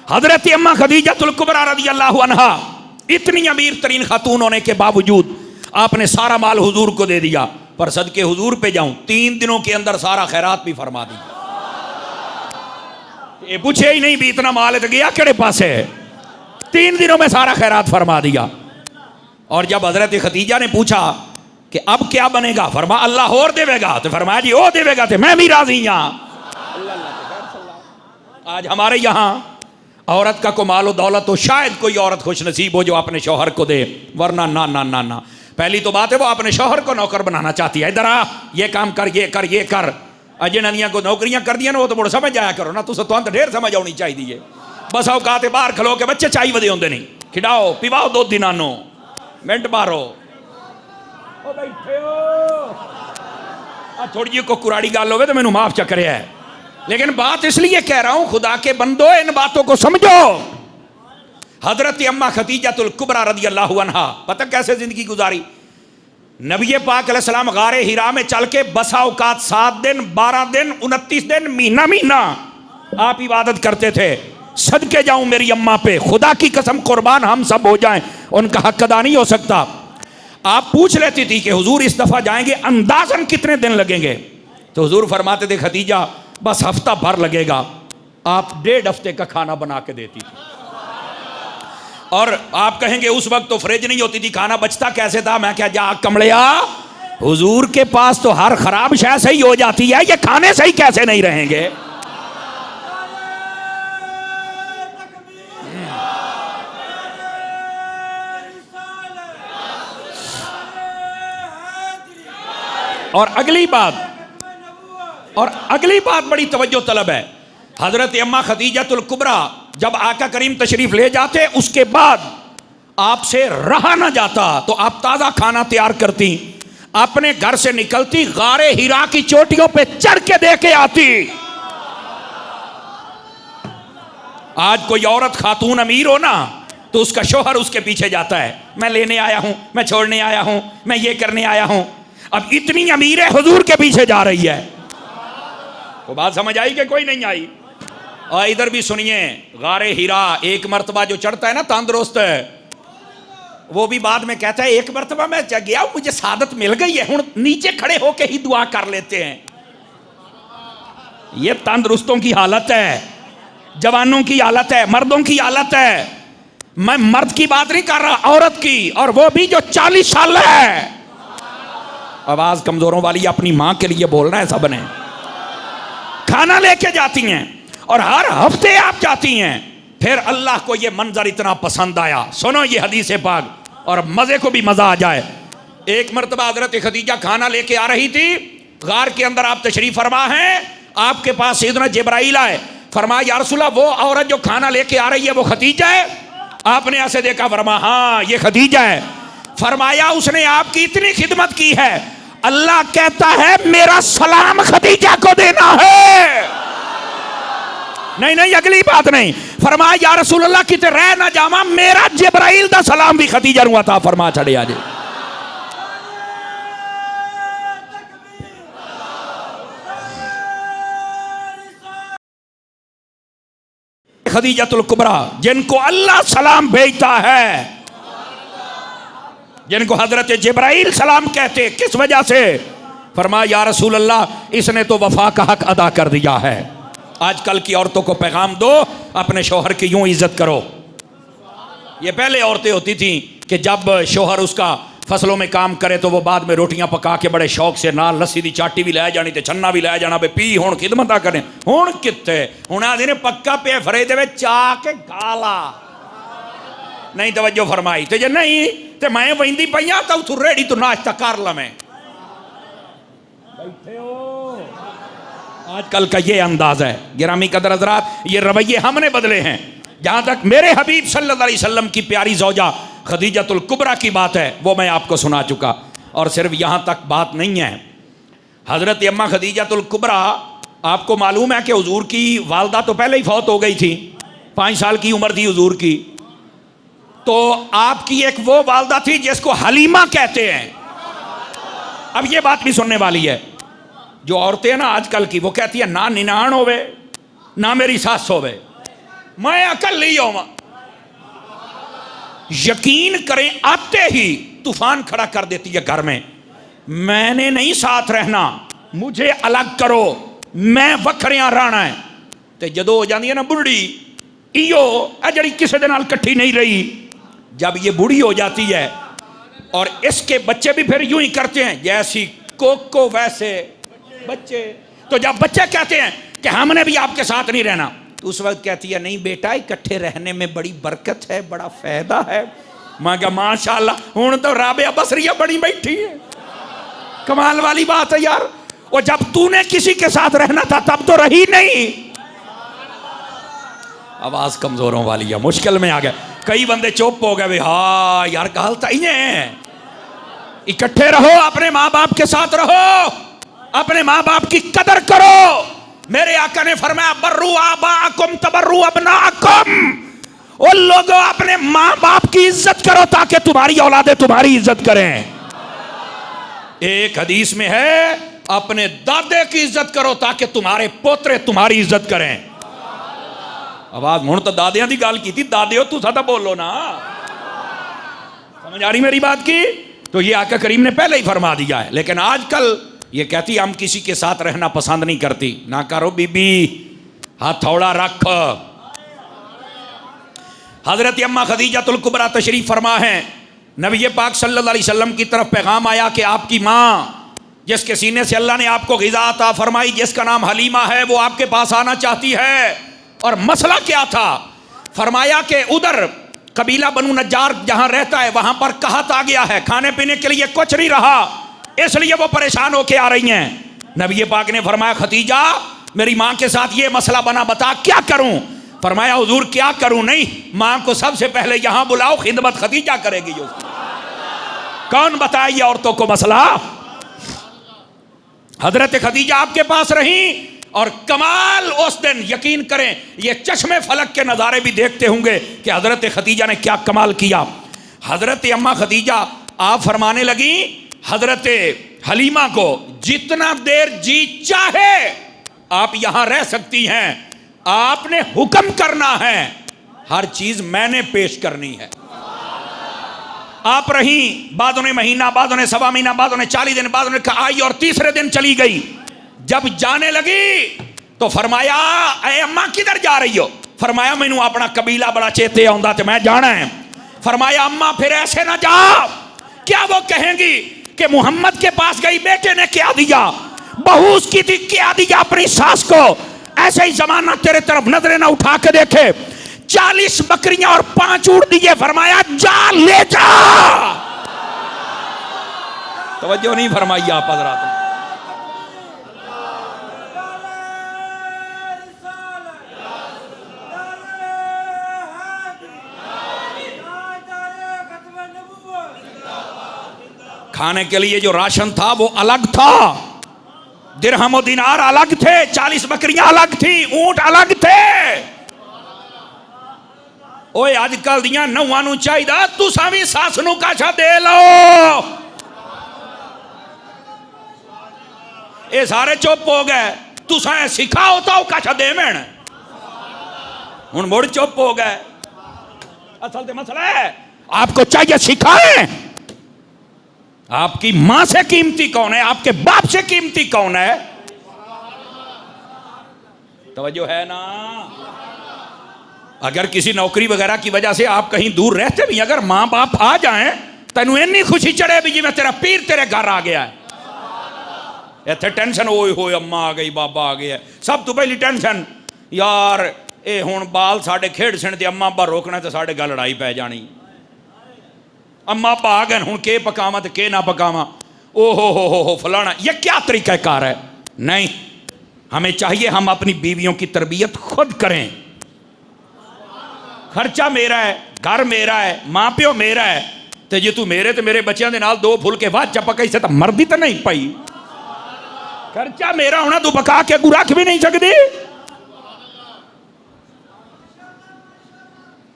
हजरत अम्मा खदीजतुल कुबरा रज़ियल्लाहु अन्हा इतनी अमीर तरीन खातून होने के बावजूद आपने सारा माल हुजूर को दे दिया। पर सदके हुजूर पे जाऊं 3 दिनों के अंदर सारा खैरात भी फरमा दी। ये पूछे ही नहीं भी इतना माल है तो गया केड़े पास है, 3 दिनों में सारा खैरात फरमा दिया। और जब हजरत खदीजा ने पूछा कि अब क्या बनेगा, फरमा अल्लाह और देवेगा, तो फरमाया जी ओ देवेगा तो मैं भी राजी हूं। आज हमारे यहां औरत का को मालो दौलत तो शायद कोई औरत खुश नसीब हो जो अपने शौहर को दे, वरना ना ना ना ना। पहली तो बात है वो अपने शौहर को नौकर बनाना चाहती है, इधर आ ये काम कर ये कर ये कर। अजनबियां को नौकरियां कर दिया ना वो तो मुड़ समझ आया करो ना, तुझे तो ढेर समझ आनी चाहिए। बस औकात बाहर खलो के बच्चे चाई वधे होंगे नहीं, खिडाओ पिवाओ 2 दिनानो मिनट मारो बैठे हो। थोड़ी जी को कुराड़ी गल हो तो मैनू माफ चक्कर है, लेकिन बात इसलिए कह रहा हूं खुदा के बंदो इन बातों को समझो। हजरत अम्मा खदीजतुल कुबरा रज़ियल्लाहु अन्हा पता कैसे जिंदगी गुजारी। नबी पाक अलैहिस्सलाम गारे हिरा में चल के बसा औकात 7 दिन 12 दिन 29 दिन महीना महीना आप इबादत करते थे। सदके जाऊं मेरी अम्मा पे, खुदा की कसम कुर्बान हम सब हो जाएं, उनका हक अदा नहीं हो सकता। आप पूछ लेती थी कि हुजूर इस दफा जाएंगे अंदाजन कितने दिन लगेंगे, तो हुजूर फरमाते थे खदीजा बस हफ्ता भर लगेगा। आप 1.5 हफ्ते का खाना बना के देती थी। और आप कहेंगे उस वक्त तो फ्रिज नहीं होती थी, खाना बचता कैसे था? मैं क्या जा कमलिया, हुजूर के पास तो हर खराब शय सही हो जाती है, ये खाने सही कैसे नहीं रहेंगे? और अगली बात बड़ी तवज्जो तलब है। हजरत अम्मा खदीजतुल कुबरा जब आका करीम तशरीफ ले जाते उसके बाद आपसे रहा ना जाता तो आप ताज़ा खाना तैयार करती, अपने घर से निकलती गारे हिरा की चोटियों पे चढ़ के दे के आती। आज कोई औरत खातून अमीर हो ना तो उसका शोहर उसके पीछे जाता है, मैं लेने आया हूं, मैं छोड़ने आया हूं, मैं ये करने आया हूं। अब इतनी अमीर है हुजूर के पीछे जा रही है। वो बात समझ आई कि कोई नहीं आई? और इधर भी सुनिए, गारे हिरा एक मर्तबा जो चढ़ता है ना तंदुरुस्त है, वो भी बाद में कहता है एक मर्तबा मैं गया मुझे सादत मिल गई है, हुण नीचे खड़े होके ही दुआ कर लेते हैं। ये तंदुरुस्तों की हालत है, जवानों की हालत है, मर्दों की हालत है। मैं मर्द की बात नहीं कर रहा, औरत की, और वो भी जो 40 साल है। आवाज कमजोरों वाली अपनी मां के लिए बोलना है सबने। खाना लेके जाती हैं और हर हफ्ते आप जाती हैं। फिर अल्लाह को ये मंजर इतना पसंद आया, सुनो ये हदीस पाक और मजे को भी मजा आ जाए। एक मर्तबा हजरत खदीजा खाना लेके आ रही थी, गार के अंदर आप तशरीफ फरमा हैं, आपके पास सैयदना जिब्राइल आए, फरमाया या रसूल अल्लाह वो औरत जो खाना लेके आ रही है वो खदीजा है? आपने ऐसे देखा, फरमा हाँ ये खदीजा है। फरमाया उसने आपकी इतनी खिदमत की है, अल्लाह कहता है मेरा सलाम खदीजा को देना है। नहीं नहीं अगली बात नहीं, फरमाया या रसूल अल्लाह किते रह ना जावा, मेरा जिब्राइल दा सलाम भी खदीजा नु अता फरमा छड़े आज। खदीजतुल कुबरा जिनको अल्लाह सलाम भेजता है, जिनको हजरत जिब्राइल सलाम कहते, किस वजह से? फरमाया या रसूल अल्लाह इसने तो वफा का हक अदा कर दिया है। आजकल की औरतों को पैगाम दो, अपने शोहर की यूं इज्जत करो। ये पहले औरतें होती थी कि जब शोहर उसका फसलों में काम करे तो वो बाद में रोटियां पका के बड़े शौक से नाल लस्सी दी चाटी भी लै जानी ते छन्ना भी लै जाना, बे पी हुण खिदमत करें। हुण कित्ते हुण आदि ने पक्का पे फरे दे चा के गाला नहीं तवज्जो फरमाई, ते जे नहीं ते मैं वहींदी पईया तो तू रेडी तू नाश्ता कर लवें। बैठे हो, आजकल का ये अंदाज है। गिरामी कदर हजरात, ये रवैये हमने बदले हैं। जहां तक मेरे हबीब सल्लल्लाहु अलैहि वसल्लम की प्यारी ज़ौजा खदीजतुल कुबरा की बात है वो मैं आपको सुना चुका। और सिर्फ यहां तक बात नहीं है, हज़रत अम्मा खदीजतुल कुबरा, आपको मालूम है कि हुजूर की वालदा तो पहले ही फौत हो गई थी, 5 साल की उम्र थी हुजूर की। तो आपकी एक वो वालदा थी जिसको हलीमा कहते हैं। अब ये बात भी सुनने वाली है, जो औरतें हैं ना आजकल की, वो कहती है ना निनान होवे ना मेरी सास होवे, मैं अकेली होवा। यकीन करें आते ही तूफान खड़ा कर देती है घर में। मैंने नहीं साथ रहना, मुझे अलग करो, मैं वखरियां रहना है। तो जदों हो जाती है ना बुढ़ी, इो जी किसी दे नाल कट्ठी नहीं रही, जब ये बूढ़ी हो जाती है और इसके बच्चे भी फिर यूं ही करते हैं, जैसी कोको वैसे बच्चे। तो जब बच्चे कहते हैं कि हमने भी आपके साथ नहीं रहना, तो उस वक्त कहती है नहीं बेटा, इकट्ठे रहने में बड़ी बरकत है, बड़ा फायदा है। मैं कहा माशाल्लाह, हुण तो राबिया बसरिया बड़ी बैठी है। कमाल वाली बात है यार। और जब तूने किसी के साथ रहना था तब तो रही नहीं। आवाज कमजोरों वाली है, मुश्किल में आ गए। कई बंदे चुप हो गए, हाँ यार कहल चाहिए, इकट्ठे रहो, अपने माँ बाप के साथ रहो, अपने माँ बाप की कदर करो। मेरे आका ने फरमाया बर्रू आबाकुम तबर्रू अबनाकुम। उन लोगों अपने माँ बाप की इज्जत करो ताकि तुम्हारी औलादे तुम्हारी इज्जत करें। एक हदीस में है अपने दादे की इज्जत करो ताकि तुम्हारे पोतरे तुम्हारी इज्जत करें। आवाज हुण तो दादियां की गल की थी, दादियों तू सदा बोलो ना। समझ आ रही मेरी बात की? तो ये आका करीम ने पहले ही फरमा दिया है। लेकिन आजकल ये कहती हम किसी के साथ रहना पसंद नहीं करती। ना करो बीबी, हथौड़ा रख। हजरत अम्मा खदीजतुल कुबरा तशरीफ फरमा है, नबी पाक सल्लल्लाहु अलैहि वसल्लम की तरफ पैगाम आया कि आपकी माँ जिसके सीने से अल्लाह ने आपको ग़िज़ा अता फरमाई, जिसका नाम हलीमा है, वो आपके पास आना चाहती है। और मसला क्या था? फरमाया कि उधर कबीला बनु नज्जार जहां रहता है वहां पर कहत आ गया है, खाने पीने के लिए कुछ नहीं रहा, इसलिए वो परेशान होके आ रही हैं। नबी पाक ने फरमाया खदीजा मेरी माँ के साथ ये मसला बना, बता क्या करूं? फरमाया हुजूर क्या करूं नहीं, माँ को सबसे पहले यहां बुलाओ, खिदमत खदीजा करेगी। जो कौन बताइए औरतों को मसला? हजरत खदीजा आपके पास रही और कमाल उस दिन, यकीन करें ये चश्मे फलक के नज़ारे भी देखते होंगे कि हजरत खदीजा ने क्या कमाल किया। हजरत अम्मा खदीजा आप फरमाने लगी हजरत हलीमा को, जितना देर जी चाहे आप यहां रह सकती हैं, आपने हुक्म करना है, हर चीज मैंने पेश करनी है। आप रही, बादों ने महीना, बादों ने सवा महीना, बादों ने 40 दिन, बादों ने आई और तीसरे दिन चली गई। जब जाने लगी तो फरमाया ऐ अम्मा किधर जा रही हो? फरमाया मैनू अपना कबीला बड़ा चेते आंदा ते मैं जाना है। फरमाया अम्मा फिर ऐसे ना जा, क्या वो कहेंगी कि मोहम्मद के पास गई, बेटे ने क्या दिया, बहू उसकी थी क्या दिया अपनी सास को, ऐसे ही जमाना तेरे तरफ नजरें ना उठा के देखे। 40 बकरियां और 5 ऊँट दिए, फरमाया जा ले जा। तवज्जो नहीं फरमाई आप हज़रात। खाने के लिए जो राशन था वो अलग था, दिरहम और दिनार अलग थे, 40 बकरियां अलग थी, ऊंट अलग थे। ओए आजकल दियां नौवां नूं चाहिदा तुसां भी सास नूं काछा दे लो। ये सारे चुप हो गए, तुसां सिखाओ तो काछा देवें, हुण मुड़ चुप हो गए। असल तो मसला है आपको चाहिए सिखाएं। आपकी मां से कीमती कौन है? आपके बाप से कीमती कौन है? तवज्जो है ना? अगर किसी नौकरी वगैरह की वजह से आप कहीं दूर रहते भी, अगर मां बाप आ जाएं, तेनू इन्नी खुशी चढ़े भी जिवें तेरा पीर तेरे घर आ गया है। इत्थे टेंशन ओए होए अम्मा आ गई, बाबा आ गया, सब तो पहली टेंशन यार ये हुण बाल साडे खेड सन ते अम्मा अब्बा रोकना तो साडे गल लड़ाई पै जानी। अम्मा अब्बा आ गए, हुण के पकावा तो के ना पकावा, ओ हो फलाना, ये क्या तरीक़ाकार है? नहीं, हमें चाहिए हम अपनी बीवियों की तरबियत खुद करें। खर्चा मेरा है, घर मेरा है, माँ प्यो मेरा है, तो जे तू मेरे तो मेरे बच्चों के नाल 2 फुलके बाद चपक इसे तो मरदी तो नहीं पाई। खर्चा मेरा होना तू पका के अगू रख भी नहीं सकती।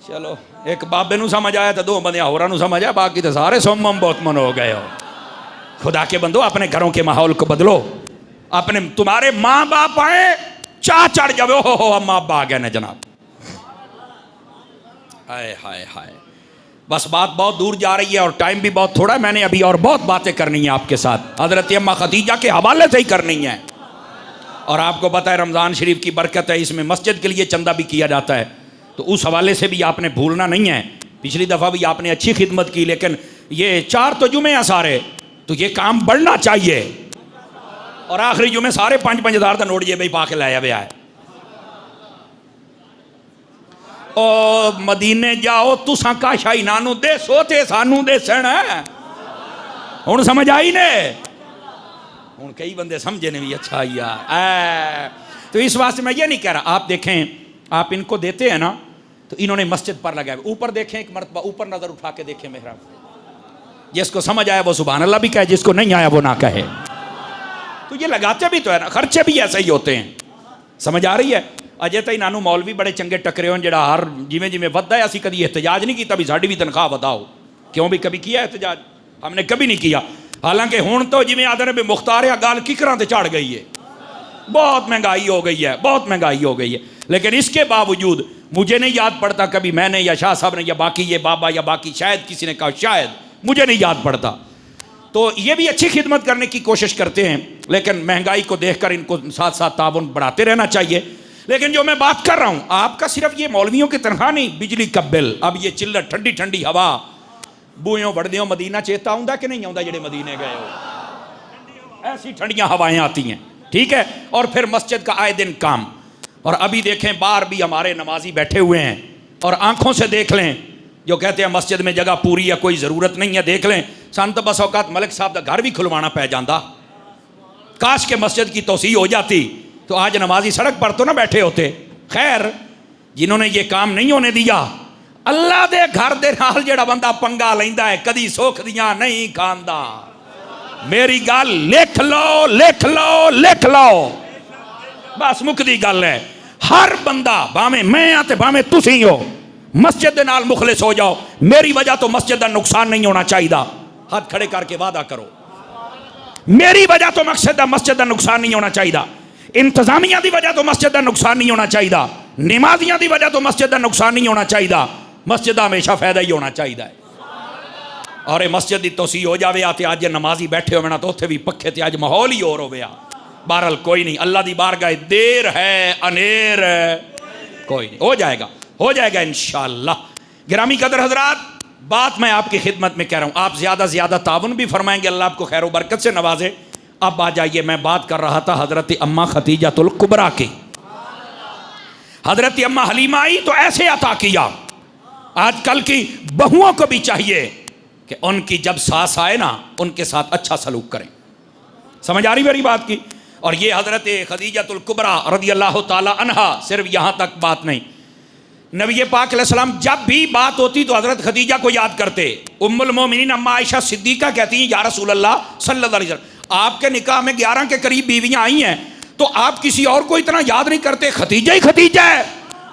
चलो एक बाबे नू समझ आया तो दो बंदे होरां नू समझ आया, बाकी तो सारे सोमम बहुत मन हो गए हो। खुदा के बंदो अपने घरों के माहौल को बदलो। अपने तुम्हारे माँ बाप आए चाह चढ़ जाओ, हो अम्मा अब्बा आ गए ना जनाब। हाय हाय हाय, बस बात बहुत दूर जा रही है और टाइम भी बहुत थोड़ा है। मैंने अभी और बहुत बातें करनी है आपके साथ, हजरत अम्मा खदीजा के हवाले से ही करनी है। और आपको पता है रमज़ान शरीफ की बरकत है, इसमें मस्जिद के लिए चंदा भी किया जाता है, तो उस हवाले से भी आपने भूलना नहीं है। पिछली दफ़ा भी आपने अच्छी खिदमत की, लेकिन ये 4 तो जुमे हैं सारे, तो ये काम बढ़ना चाहिए। और आखिरी जुमे सारे 5-5 हज़ार का नोट ये भाई पा के लाया हुआ है। ओ मदीने जाओ तुसा काशा ही नानू दे सोते सानू दे सन हुण समझ आई ने। हुण कई बंदे समझे ने भी अच्छा यार। तो इस वास्ते मैं ये नहीं कह रहा, आप देखें आप इनको देते हैं ना, तो इन्होंने मस्जिद पर लगाया। ऊपर देखें एक मरतबा, ऊपर नजर उठा के देखें मेहराब, जिसको समझ आया वो सुभान अल्लाह भी कहे, जिसको नहीं आया वो ना कहे। तो ये लगाते भी तो है ना, खर्चे भी ऐसे ही होते हैं। समझ आ रही है। अजे तो नानू मौलवी बड़े चंगे टकरे हो जरा हर जिमें जिमें वधदा है, असी कभी एहतजाज नहीं किया भी साड़ी भी तनख्वाह बताओ, क्यों भी कभी किया एहतजाज? हमने कभी नहीं किया। हालांकि हुण तो जिमें आदर भी मुख्तार है गाल किकरां ते चढ़ गई है, बहुत महंगाई हो गई है, बहुत महंगाई हो गई है। लेकिन इसके बावजूद मुझे नहीं याद पड़ता कभी मैंने या शाह साहब ने या बाकी ये बाबा या बाकी शायद किसी ने कहा, शायद मुझे नहीं याद पड़ता। तो ये भी अच्छी खिदमत करने की कोशिश करते हैं, लेकिन महंगाई को देखकर इनको साथ साथ ताउन बढ़ाते रहना चाहिए। लेकिन जो मैं बात कर रहा हूं, आपका सिर्फ ये मौलवियों की तनख्वाह नहीं, बिजली का बिल, अब ये चिल्लर ठंडी ठंडी हवा, बूयों वड़दियों मदीना चेता आउंदा कि नहीं आउंदा जेड़े मदीने गए हो, ऐसी ठंडियां हवाएं आती हैं, ठीक है। और फिर मस्जिद का आए दिन काम। और अभी देखें बाहर भी हमारे नमाजी बैठे हुए हैं, और आंखों से देख लें, जो कहते हैं मस्जिद में जगह पूरी है कोई ज़रूरत नहीं है, देख लें सन तो बस औकात मलिक साहब का घर भी खुलवाना पै जाता। काश के मस्जिद की तोसी हो जाती तो आज नमाजी सड़क पर तो ना बैठे होते। खैर जिन्होंने ये काम नहीं होने दिया, अल्लाह दे घर दे नाल जेड़ा बंदा पंगा लैंदा है कदी सुख दियां नहीं खांदा। मेरी गल लिख लो लिख लो लिख लो, बस मुकदी गल है। हर बंदा भावें मैं आते भावें तुसी हो, मस्जिद दे नाल मुखलिस हो जाओ। मेरी वजह तो मस्जिद का नुकसान नहीं होना चाहिए। हाथ खड़े करके वादा करो, मेरी वजह तो मस्जिद का नुकसान नहीं होना चाहिए। इंतजामिया की वजह तो मस्जिद का नुकसान नहीं होना चाहिए। नमाजियां की वजह तो मस्जिद का नुकसान नहीं होना चाहिए। मस्जिद का हमेशा फायदा ही होना चाहिए। और मस्जिद की तोसी हो जाए तो अज नमाजी बैठे हो तो उत्थे भी पखे ते अज माहौल ही और हो। बहरहाल कोई नहीं, अल्लाह की बारगाह देर है अनेर कोई नहीं, हो जाएगा इंशाअल्लाह। गिरामी कदर हजरात, बात मैं आपकी खिदमत में कह रहा हूँ, आप ज़्यादा से ज़्यादा ताउन भी फरमाएंगे, अल्लाह आपको खैर बरकत से नवाजे। अब आ जाइए, मैं बात कर रहा था हज़रत अम्मा खदीजतुल कुबरा की। हज़रत अम्मा हलीमा आई तो ऐसे अता किया। आजकल की बहुओं को भी चाहिए कि उनकी जब सास आए ना, उनके साथ अच्छा सलूक करें। समझ आ रही मेरी बात की? और ये हज़रत खदीजतुल कुबरा रज़ी अल्लाह ताला अन्हा, सिर्फ यहाँ तक बात नहीं, नबी पाक अलैहिस्सलाम जब भी बात होती तो हज़रत खदीजा को याद करते। उम्मुल मोमिनीन अम्मा आयशा सिद्दीका कहती हैं, या रसूल अल्लाह सल्लल्लाहु अलैहि वसल्लम, आपके निकाह में 11 के करीब बीवियां आई हैं, तो आप किसी और को इतना याद नहीं करते, खदीजा ही खदीजा है।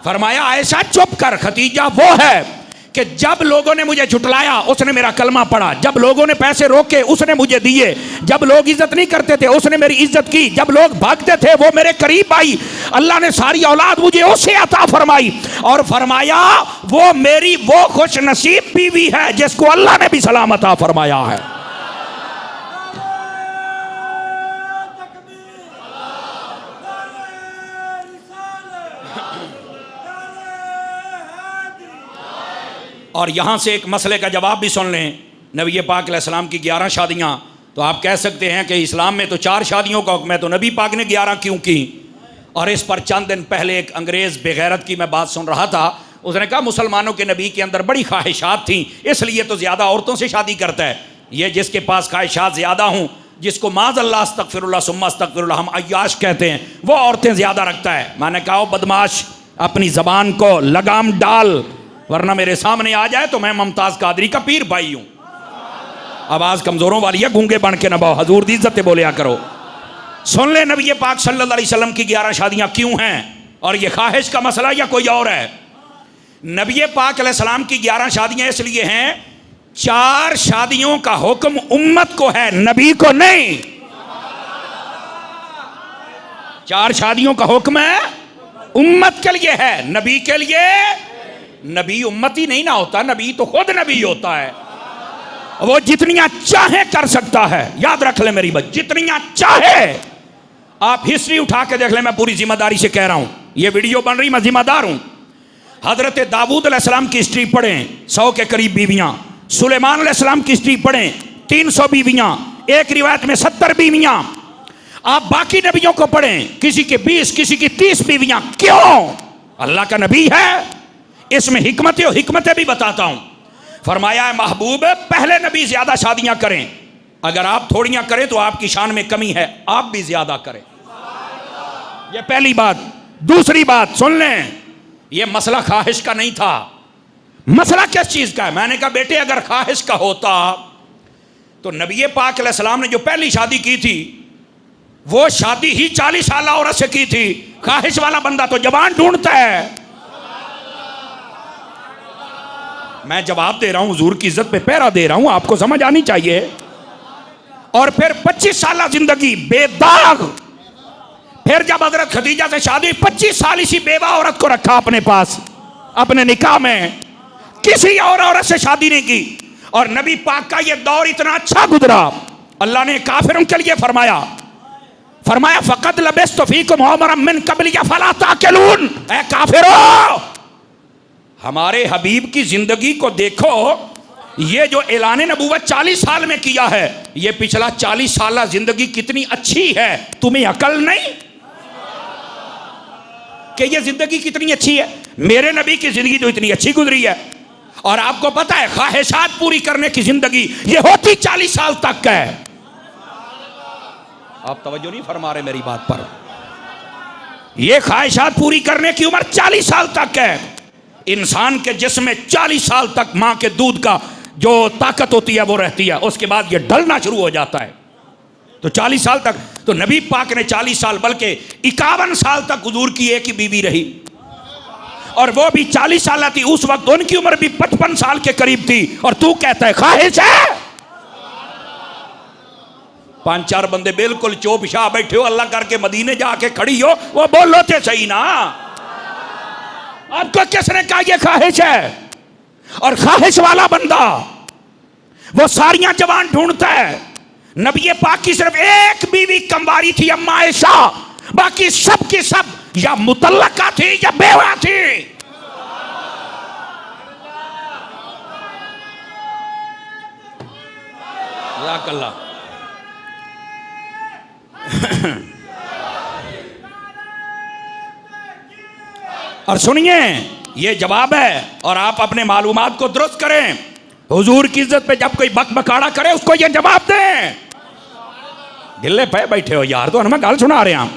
फरमाया आयशा चुप कर, खदीजा वो है कि जब लोगों ने मुझे झुटलाया उसने मेरा कलमा पढ़ा, जब लोगों ने पैसे रोके उसने मुझे दिए, जब लोग इज्जत नहीं करते थे उसने मेरी इज्जत की, जब लोग भागते थे वो मेरे करीब आई। अल्लाह ने सारी औलाद मुझे उससे अता फरमाई, और फरमाया वो मेरी वो खुश नसीब बीवी है जिसको अल्लाह ने भी सलाम अता फरमाया है। और यहाँ से एक मसले का जवाब भी सुन लें। नबी पाक अलैहिस्सलाम की 11 शादियाँ, तो आप कह सकते हैं कि इस्लाम में तो 4 शादियों का हुक्म है, तो नबी पाक ने 11 क्यों की? और इस पर चंद दिन पहले एक अंग्रेज़ बेगैरत की मैं बात सुन रहा था। उसने कहा मुसलमानों के नबी के अंदर बड़ी ख्वाहिशात थी, इसलिए तो ज़्यादा औरतों से शादी करता है। ये जिसके पास ख्वाहिशात ज़्यादा हों, जिसको माज़अल्लाह अस्तग़फिरुल्लाह सुम्मा अस्तग़फिरुल्लाह हम अय्याश कहते हैं, वो औरतें ज़्यादा रखता है। मैंने कहा बदमाश, अपनी ज़बान को लगाम डाल, वरना मेरे सामने आ जाए तो मैं मुमताज़ कादरी का पीर भाई हूँ। आवाज़ कमज़ोरों वाली है, गूंगे बन के न बाओ, हजूर दी इज्जत बोलिया करो। सुन ले, नबी पाक सल्लल्लाहु अलैहि वसल्लम की 11 शादियां क्यों हैं, और ये ख्वाहिश का मसला या कोई और है? नबी पाक अलैहिस्सलाम की 11 शादियां इसलिए हैं, 4 शादियों का हुक्म उम्मत को है, नबी को नहीं। 4 शादियों का हुक्म है उम्मत के लिए है, नबी के लिए। नबी उम्मती नहीं ना होता, नबी तो खुद नबी होता है। वो जितनियां चाहे कर सकता है, याद रख ले मेरी बात, जितनियां चाहे। आप हिस्ट्री उठा के देख ले, मैं पूरी जिम्मेदारी से कह रहा हूं, ये वीडियो बन रही, मैं जिम्मेदार हूं। हजरत दाऊद अलैहिस्सलाम की हिस्ट्री पढ़ें, 100 के करीब बीवियां। सुलेमान अलैहिस्सलाम की हिस्ट्री पढ़ें, 300 बीवियां, एक रिवायत में 70 बीवियां। आप बाकी नबियों को पढ़ें, किसी के 20, किसी की 30 बीवियां। क्यों? अल्लाह का नबी है, इसमें हिकमतें भी बताता हूं। फरमाया है महबूब, पहले नबी ज्यादा शादियां करें, अगर आप थोड़ियां करें तो आपकी शान में कमी है, आप भी ज्यादा करें। यह पहली बात। दूसरी बात सुन लें, यह मसला ख्वाहिश का नहीं था। मसला किस चीज का है? मैंने कहा बेटे, अगर ख्वाहिश का होता तो नबी पाक अलैहिस्सलाम ने जो पहली शादी की थी, वो शादी ही 40 साल औरत से की थी। ख्वाहिश वाला बंदा तो जवान ढूंढता है। मैं जवाब दे रहा हूं, हुजूर की इज्जत पे पहरा दे रहा हूं, आपको समझ आनी चाहिए। और फिर 25 साल जिंदगी बेदाग। फिर जब हजरत खदीजा से शादी, 25 साल इसी बेवा औरत को रखा अपने पास, अपने निकाह में, किसी और औरत से शादी नहीं की। और नबी पाक का ये दौर इतना अच्छा गुजरा, अल्लाह ने काफिरों के लिए फरमाया फकद लबिस्तु फीकुम उमरन मिन क़ब्लि फला ताक़िलून। ऐ काफिरों, हमारे हबीब की जिंदगी को देखो, ये जो ऐलान नबूवत 40 साल में किया है, ये पिछला 40 साल जिंदगी कितनी अच्छी है, तुम्हें अकल नहीं कि ये जिंदगी कितनी अच्छी है? मेरे नबी की जिंदगी तो इतनी अच्छी गुजरी है। और आपको पता है, ख्वाहिशात पूरी करने की जिंदगी ये होती 40 साल तक है। आप तवज्जो नहीं फरमा रहे मेरी बात पर। ये ख्वाहिशात पूरी करने की उम्र 40 साल तक है। इंसान के जिस्म में 40 साल तक मां के दूध का जो ताकत होती है वो रहती है, उसके बाद ये ढलना शुरू हो जाता है। तो 40 साल तक तो नबी पाक ने 40 साल बल्कि 51 साल तक हुजूर की एक ही बीवी रही, और वो भी 40 साल थी। उस वक्त उनकी उम्र भी 55 साल के करीब थी, और तू कहता है ख्वाहिश है? 5-4 बंदे बिल्कुल चौपशाह बैठे हो, अल्लाह करके मदीने जाके खड़ी हो, वो बोलो थे सही ना। आपको किसने कहा ये ख्वाहिश है? और ख्वाहिश वाला बंदा वो सारियां जवान ढूंढता है। नबी पाक की सिर्फ एक बीवी कंवारी थी, अम्मा आयशा, बाकी सब की सब या मुतल्लका थी या बेवा थी। अल्लाह और सुनिए, ये जवाब है, और आप अपने मालूमात को दुरुस्त करें। हुजूर की इज्जत पे जब कोई बकबकाड़ा करे, उसको ये जवाब दें। गिल्ले पे बैठे हो यार, तो हमें गाल सुना रहे हैं आप।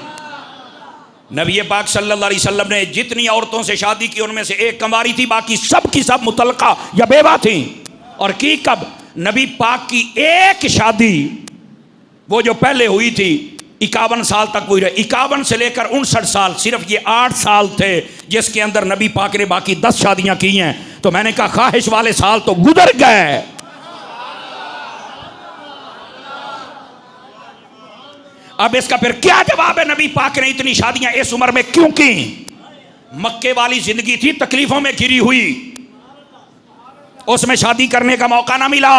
नबी पाक सल्लल्लाहु अलैहि वसल्लम ने जितनी औरतों से शादी की, उनमें से एक कंवारी थी, बाकी सब की सब मुतल्लका या बेवा थी। और की कब? नबी पाक की एक शादी, वो जो पहले हुई थी, 51 साल तक हुई रही। 51 से लेकर 59 साल, सिर्फ ये 8 साल थे जिसके अंदर नबी पाक ने बाकी 10 शादियां की हैं। तो मैंने कहा ख्वाहिश वाले साल तो गुजर गए। अब इसका फिर क्या जवाब है? नबी पाक ने इतनी शादियां इस उम्र में क्यों की? मक्के वाली जिंदगी थी, तकलीफों में घिरी हुई, उसमें शादी करने का मौका ना मिला।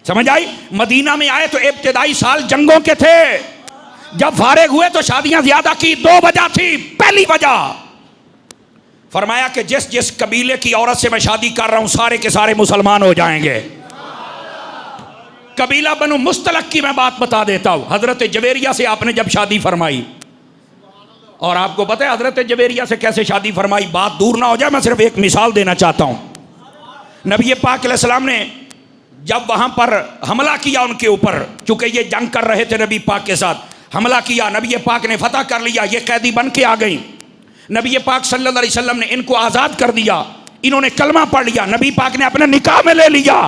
समझ आई? मदीना में आए तो इब्तिदाई साल जंगों के थे। जब फारिग हुए तो शादियां ज्यादा की। 2 वजह थी। पहली वजह फरमाया कि जिस जिस कबीले की औरत से मैं शादी कर रहा हूं, सारे के सारे मुसलमान हो जाएंगे। कबीला बनु मुस्तलक की मैं बात बता देता हूं। हजरत जवेरिया से आपने जब शादी फरमाई, और आपको पता है हजरत जवेरिया से कैसे शादी फरमाई, बात दूर ना हो जाए, मैं सिर्फ एक मिसाल देना चाहता हूं। नबी पाक अलैहिस्सलाम ने जब वहां पर हमला किया उनके ऊपर, चूंकि ये जंग कर रहे थे नबी पाक के साथ, हमला किया, नबी पाक ने फतह कर लिया, ये कैदी बन के आ गई। नबी पाक सल्लल्लाहु अलैहि वसल्लम ने इनको आज़ाद कर दिया, इन्होंने कलमा पढ़ लिया, नबी पाक ने अपने निकाह में ले लिया।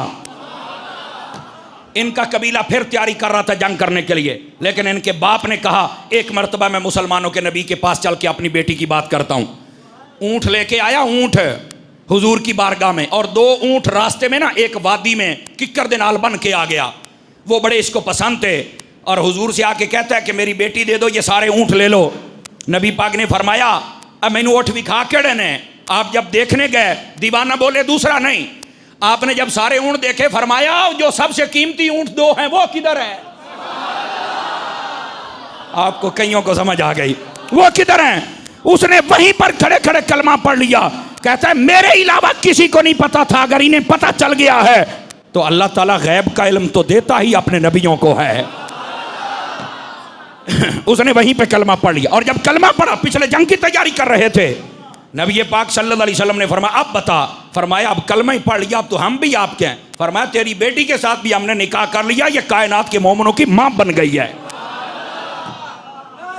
इनका कबीला फिर तैयारी कर रहा था जंग करने के लिए, लेकिन इनके बाप ने कहा एक मरतबा मैं मुसलमानों के नबी के पास चल के अपनी बेटी की बात करता हूँ। ऊँट लेके आया, ऊँट हुजूर की बारगाह में, और 2 ऊँट रास्ते में ना एक वादी में किक्कर दे नाल बन के आ गया। वो बड़े इसको पसंद थे और हुजूर से आके कहता है कि मेरी बेटी दे दो, ये सारे ऊँट ले लो। नबी पाक ने फरमाया अब मैंने ऊँट विखा केड़े ने। आप जब देखने गए दीवाना बोले दूसरा नहीं, आपने जब सारे ऊँट देखे फरमाया जो सबसे कीमती ऊँट 2 हैं वो किधर है? आपको कईयों को समझ आ गई, वो किधर हैं? उसने वहीं पर खड़े खड़े कलमा पढ़ लिया। कहता है मेरे अलावा किसी को नहीं पता था, अगर इन्हें पता चल गया है तो अल्लाह ताला गैब का इल्म तो देता ही अपने नबियों को है। उसने वहीं पे कलमा पढ़ लिया, और जब कलमा पढ़ा पिछले जंग की तैयारी कर रहे थे, नबी पाक सल्लल्लाहु अलैहि वसल्लम ने फरमाया अब बता। फरमाया अब कलमा ही पढ़ लिया, अब तो हम भी आपके हैं। फरमाया तेरी बेटी के साथ भी हमने निकाह कर लिया, ये कायनात के मोमिनों की मां बन गई है।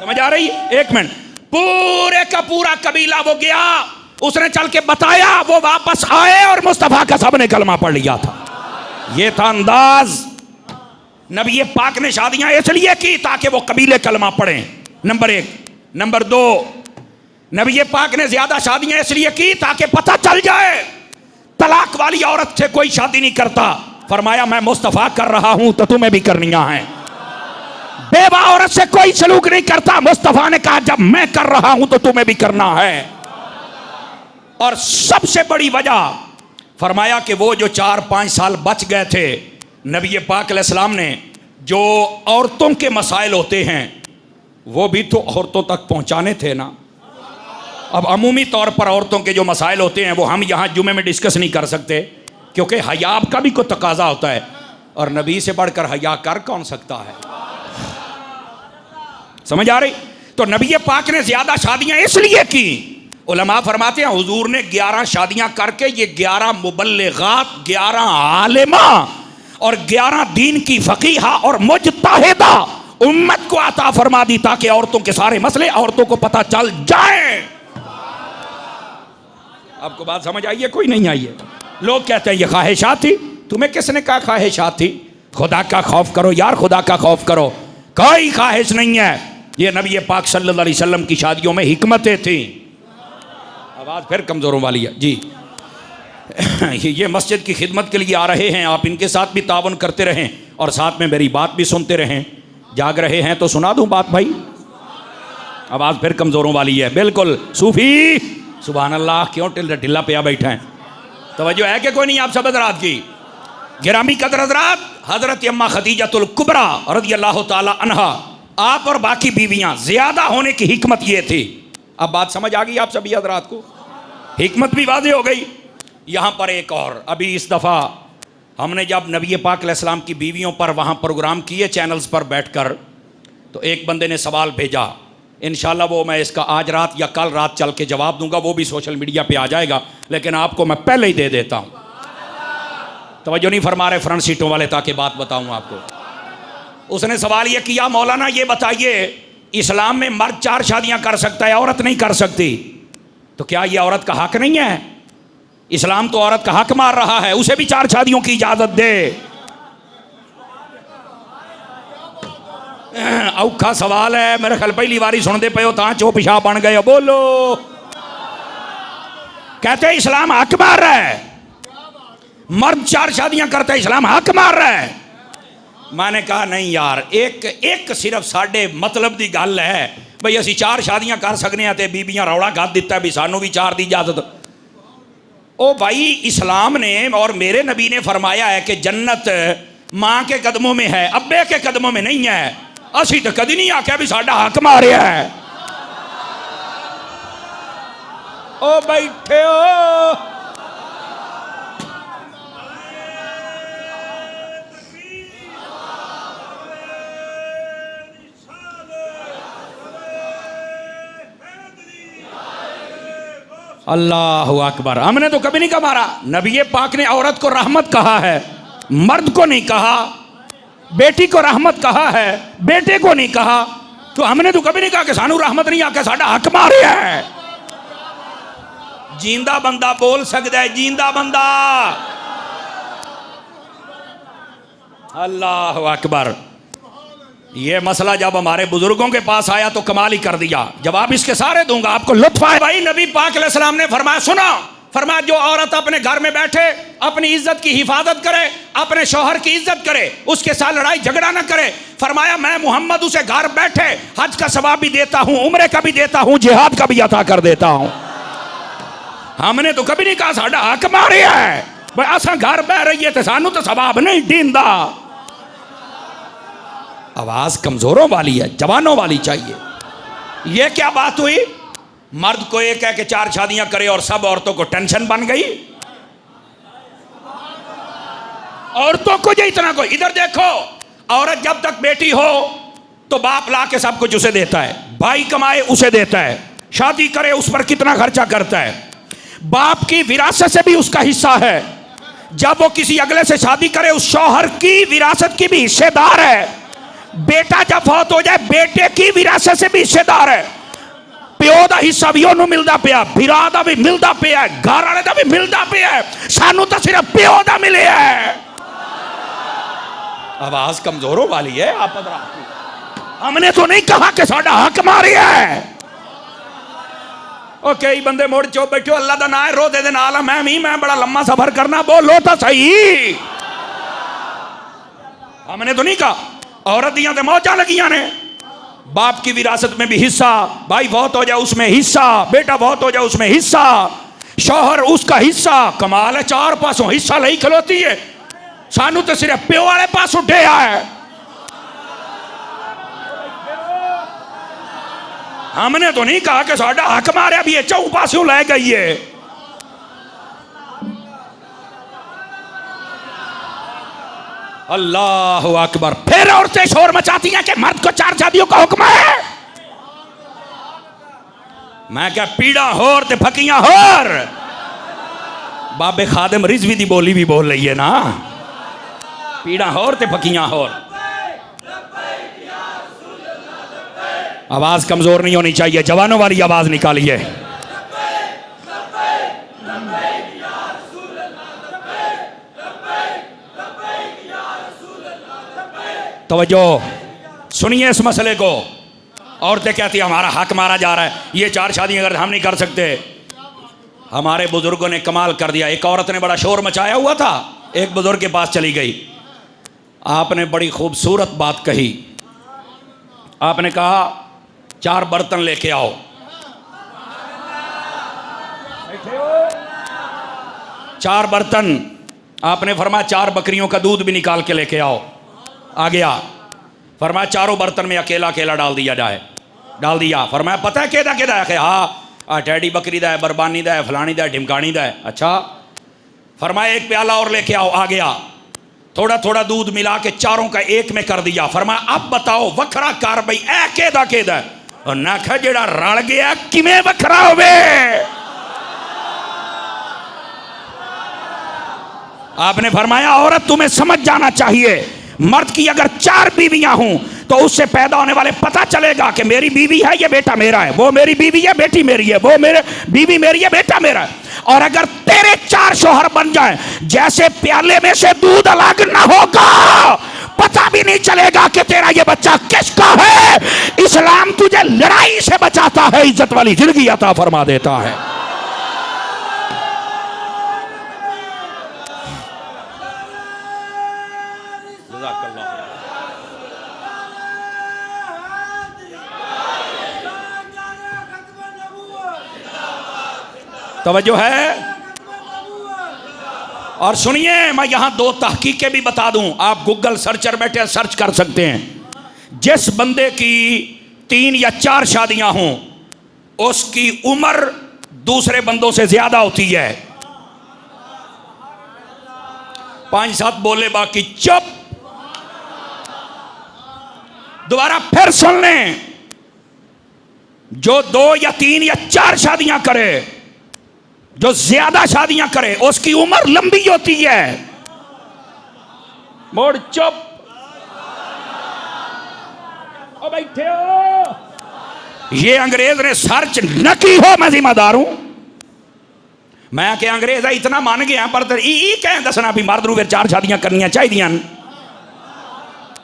समझ आ रही? एक मिनट, पूरे का पूरा कबीला वो गया, उसने चल के बताया, वो वापस आए और मुस्तफा का सबने कलमा पढ़ लिया था। ये था अंदाज। नबी पाक ने शादियां इसलिए की ताकि वो कबीले कलमा पढ़ें, नंबर 1। नंबर 2, नबी पाक ने ज्यादा शादियां इसलिए की ताकि पता चल जाए तलाक वाली औरत से कोई शादी नहीं करता। फरमाया मैं मुस्तफा कर रहा हूं तो तुम्हें भी करनियां हैं। बेवा औरत से कोई सलूक नहीं करता, मुस्तफा ने कहा जब मैं कर रहा हूं तो तुम्हें भी करना है। और सबसे बड़ी वजह फरमाया कि वो जो 4-5 साल बच गए थे, नबी पाक अलैहिस्सलाम ने जो औरतों के मसाइल होते हैं वो भी तो औरतों तक पहुंचाने थे ना। अब अमूमी तौर पर औरतों के जो मसाइल होते हैं वो हम यहाँ जुमे में डिस्कस नहीं कर सकते, क्योंकि हयाब का भी कोई तकाजा होता है, और नबी से बढ़कर हया कर कौन सकता है? समझ आ रही? तो नबी पाक ने ज्यादा शादियां इसलिए की, उलमा फरमाते हैं हुजूर ने 11 शादियां करके ये 11 मुबल्लिगात, 11 आलिमा और 11 दीन की फकीहा और मुजतहिदा उम्मत को अता फरमा दी, ताकि औरतों के सारे मसले औरतों को पता चल जाए। आपको बात समझ आई है? कोई नहीं आई है? लोग कहते हैं ये ख्वाहिशात थी। तुम्हें किसने कहा ख्वाहिशात थी? खुदा का खौफ करो यार, खुदा का खौफ करो। कोई ख्वाहिश नहीं है, ये नबी पाक सल्लल्लाहु अलैहि वसल्लम की शादियों में हिकमतें थी। आवाज़ फिर कमज़ोरों वाली है जी। ये मस्जिद की खिदमत के लिए आ रहे हैं, आप इनके साथ भी तावन करते रहें और साथ में मेरी बात भी सुनते रहें। जाग रहे हैं तो सुना दूं बात भाई? आवाज़ फिर कमज़ोरों वाली है, बिल्कुल सूफी। सुभान अल्लाह, क्यों ढिल्ला पिया बैठा है? तवज्जो है कि कोई नहीं आप सब हज़रात की? गिरामी कदर हज़रात, हज़रत अम्मा खदीजतुल कुबरा रज़ियल्लाहु ताला अन्हा, आप और बाकी बीवियां ज़्यादा होने की हिकमत ये थी। अब बात समझ आ गई आप सभी हज़रात को? हिकमत भी वाज़ेह हो गई। यहाँ पर एक और, अभी इस दफ़ा हमने जब नबी पाक अलैहिस्सलाम की बीवियों पर वहाँ प्रोग्राम किए चैनल्स पर बैठकर, तो एक बंदे ने सवाल भेजा, इंशाल्लाह वो मैं इसका आज रात या कल रात चल के जवाब दूंगा, वो भी सोशल मीडिया पे आ जाएगा, लेकिन आपको मैं पहले ही दे देता हूँ। तवज्जो नहीं फरमा रहे फ्रंट सीटों वाले, ताकि बात बताऊँ आपको। उसने सवाल ये किया, मौलाना ये बताइए इस्लाम में मर्द 4 शादियाँ कर सकता है, औरत नहीं कर सकती, तो क्या ये औरत का हक नहीं है? इस्लाम तो औरत का हक मार रहा है, उसे भी 4 शादियों की इजाज़त दे। औखा सवाल है, मेरे ख्याल पहली बारी सुनते पे हो ता चो पिशाब बन गए। बोलो, कहते हैं इस्लाम हक मार रहा है, मर्द 4 शादियां करता है, इस्लाम हक मार रहा है। मैंने कहा नहीं यार, एक सिर्फ साढ़े मतलब की गल है भाई, असी 4 शादियां कर सकते हैं, तो बीबियां रौला कर दिता भी सानू भी 4 की इजाजत। ओ भाई, इस्लाम ने और मेरे नबी ने फरमाया है कि जन्नत माँ के कदमों में है, अब्बे के कदमों में नहीं है। असी तो कभी नहीं आख्या भी साडा हक मारिया है। ओ बैठे हो, अल्लाहु अकबर। हमने तो कभी नहीं कहा मारा। नबी पाक ने औरत को रहमत कहा है, मर्द को नहीं कहा। बेटी को रहमत कहा है, बेटे को नहीं कहा। तो हमने तो कभी नहीं कहा कि सानू रहमत नहीं आके साडा हक मारे है। जींदा बंदा बोल सकता है, जींदा बंदा। अल्लाह अकबर। ये मसला जब हमारे बुजुर्गों के पास आया तो कमाल ही कर दिया। जवाब इसके सारे दूंगा, आपको लुत्फ आए। भाई नबी पाक अलैहिस्सलाम ने फरमाया, सुना, फरमाया जो औरत अपने घर में बैठे अपनी इज्जत की हिफाजत करे, अपने शौहर की इज्जत करे, उसके साथ लड़ाई झगड़ा ना करे, फरमाया मैं मोहम्मद उसे घर बैठे हज का सवाब भी देता हूं, उम्रे का भी देता हूं, जिहाद का भी अता कर देता हूं। हमने तो कभी नहीं कहा साडा हक मारे है भाई असा घर बह रही है तो सानू तो सवाब नहीं दींदा। आवाज कमजोरों वाली है, जवानों वाली चाहिए। ये क्या बात हुई? मर्द को एक है कि 4 शादियां करे और सब औरतों को टेंशन बन गई। औरतों को जो इतना को, इधर देखो, औरत जब तक बेटी हो तो बाप ला के सब कुछ उसे देता है, भाई कमाए उसे देता है, शादी करे उस पर कितना खर्चा करता है, बाप की विरासत से भी उसका हिस्सा है। जब वो किसी अगले से शादी करे उस शौहर की विरासत की भी हिस्सेदार है। बेटा जब फौत हो जाए बेटे की विरासत से भी हिस्सेदार है। प्यो दा हिस्सा भी ओनू मिलदा पिया, भिरा दा भी मिलदा पिया, घर वाले दा भी मिलदा पिया, सानू तो सिर्फ प्यो दा मिले है। आवाज कमजोरों वाली है आप। हमने तो नहीं कहा कि साडा हक मारी है। ओ कई बंदे मोड़ चो बैठो, अल्लाह दा नाम है, रोजे दे नाल मैं बड़ा लंबा सफर करना, बोलो तो सही। हमने तो नहीं कहा। औरत दियां ते मौजा लगियां ने, बाप की विरासत में भी हिस्सा, भाई बहुत हो जाए उसमें हिस्सा, बेटा बहुत हो जाए उसमें हिस्सा, शौहर उसका हिस्सा। कमाल है, 4 पासों हिस्सा लई खलोती है। सानू तो सिर्फ प्यो वाले पास उठे है। हमने तो नहीं कहा कि साडा हक मारे भी ये 4 पासों ले गई है। अल्लाह अकबर। फिर औरतें शोर मचाती हैं कि मर्द को 4 शादियों का हुक्म है। मैं क्या पीड़ा होर ते फकियां होर। बाबे खादिम रिजवी दी बोली भी बोल रही है ना, पीड़ा होर ते फकियां होर। आवाज कमजोर नहीं होनी चाहिए, जवानों वाली आवाज निकालिए। तवज्जो सुनिए इस मसले को। औरतें कहती है हमारा हक मारा जा रहा है, ये 4 शादियां अगर हम नहीं कर सकते। हमारे बुजुर्गों ने कमाल कर दिया। एक औरत ने बड़ा शोर मचाया हुआ था, एक बुजुर्ग के पास चली गई। आपने बड़ी खूबसूरत बात कही। आपने कहा 4 बर्तन लेके आओ। 4 बर्तन। आपने फरमाया 4 बकरियों का दूध भी निकाल के लेके आओ। आ गया। फरमाया 4 बर्तन में अकेला अकेला डाल दिया जाए। डाल दिया। फरमाया पता है केदा केदा है? हाँ टैडी बकरी दा है, बरबानी दा है, फलानी दा है, ढिमकानी दा है। अच्छा। फरमाया 1 प्याला और लेके आओ। आ गया। थोड़ा थोड़ा दूध मिला के 4 का एक में कर दिया। फरमाया अब बताओ वखरा कर बई ए केदा केदा है? और ना खा जेड़ा रल गया किमें वखरा होवे। आपने फरमाया औरत तुम्हें समझ जाना चाहिए, मर्द की अगर 4 बीवियां हों तो उससे पैदा होने वाले पता चलेगा कि मेरी बीवी है ये बेटा मेरा है, वो मेरी बीवी है बेटी मेरी है, वो मेरे बीवी मेरी है बेटा मेरा है। और अगर तेरे 4 शौहर बन जाएं, जैसे प्याले में से दूध अलग ना होगा, पता भी नहीं चलेगा कि तेरा ये बच्चा किसका है। इस्लाम तुझे लड़ाई से बचाता है, इज्जत वाली जिंदगी अता फरमा देता है। तवज्जो है। और सुनिए मैं यहां 2 तहकीकें भी बता दूं, आप गूगल सर्चर बैठे सर्च कर सकते हैं। जिस बंदे की 3 या 4 शादियां हों उसकी उम्र दूसरे बंदों से ज्यादा होती है। 5-7 बोले बाकी चुप। दोबारा फिर सुन लें, जो 2 या 3 या 4 शादियां करे, जो ज्यादा शादियां करे, उसकी उम्र लंबी होती है। मोड़ चुप। ओ बैठे हो। ये अंग्रेज ने सर्च न की हो, मैं जिम्मेदार हूं। मैं क्या अंग्रेज है इतना मान गया, पर कह दसना भी मर्द नूं फिर 4 शादियां करनियां चाहिए।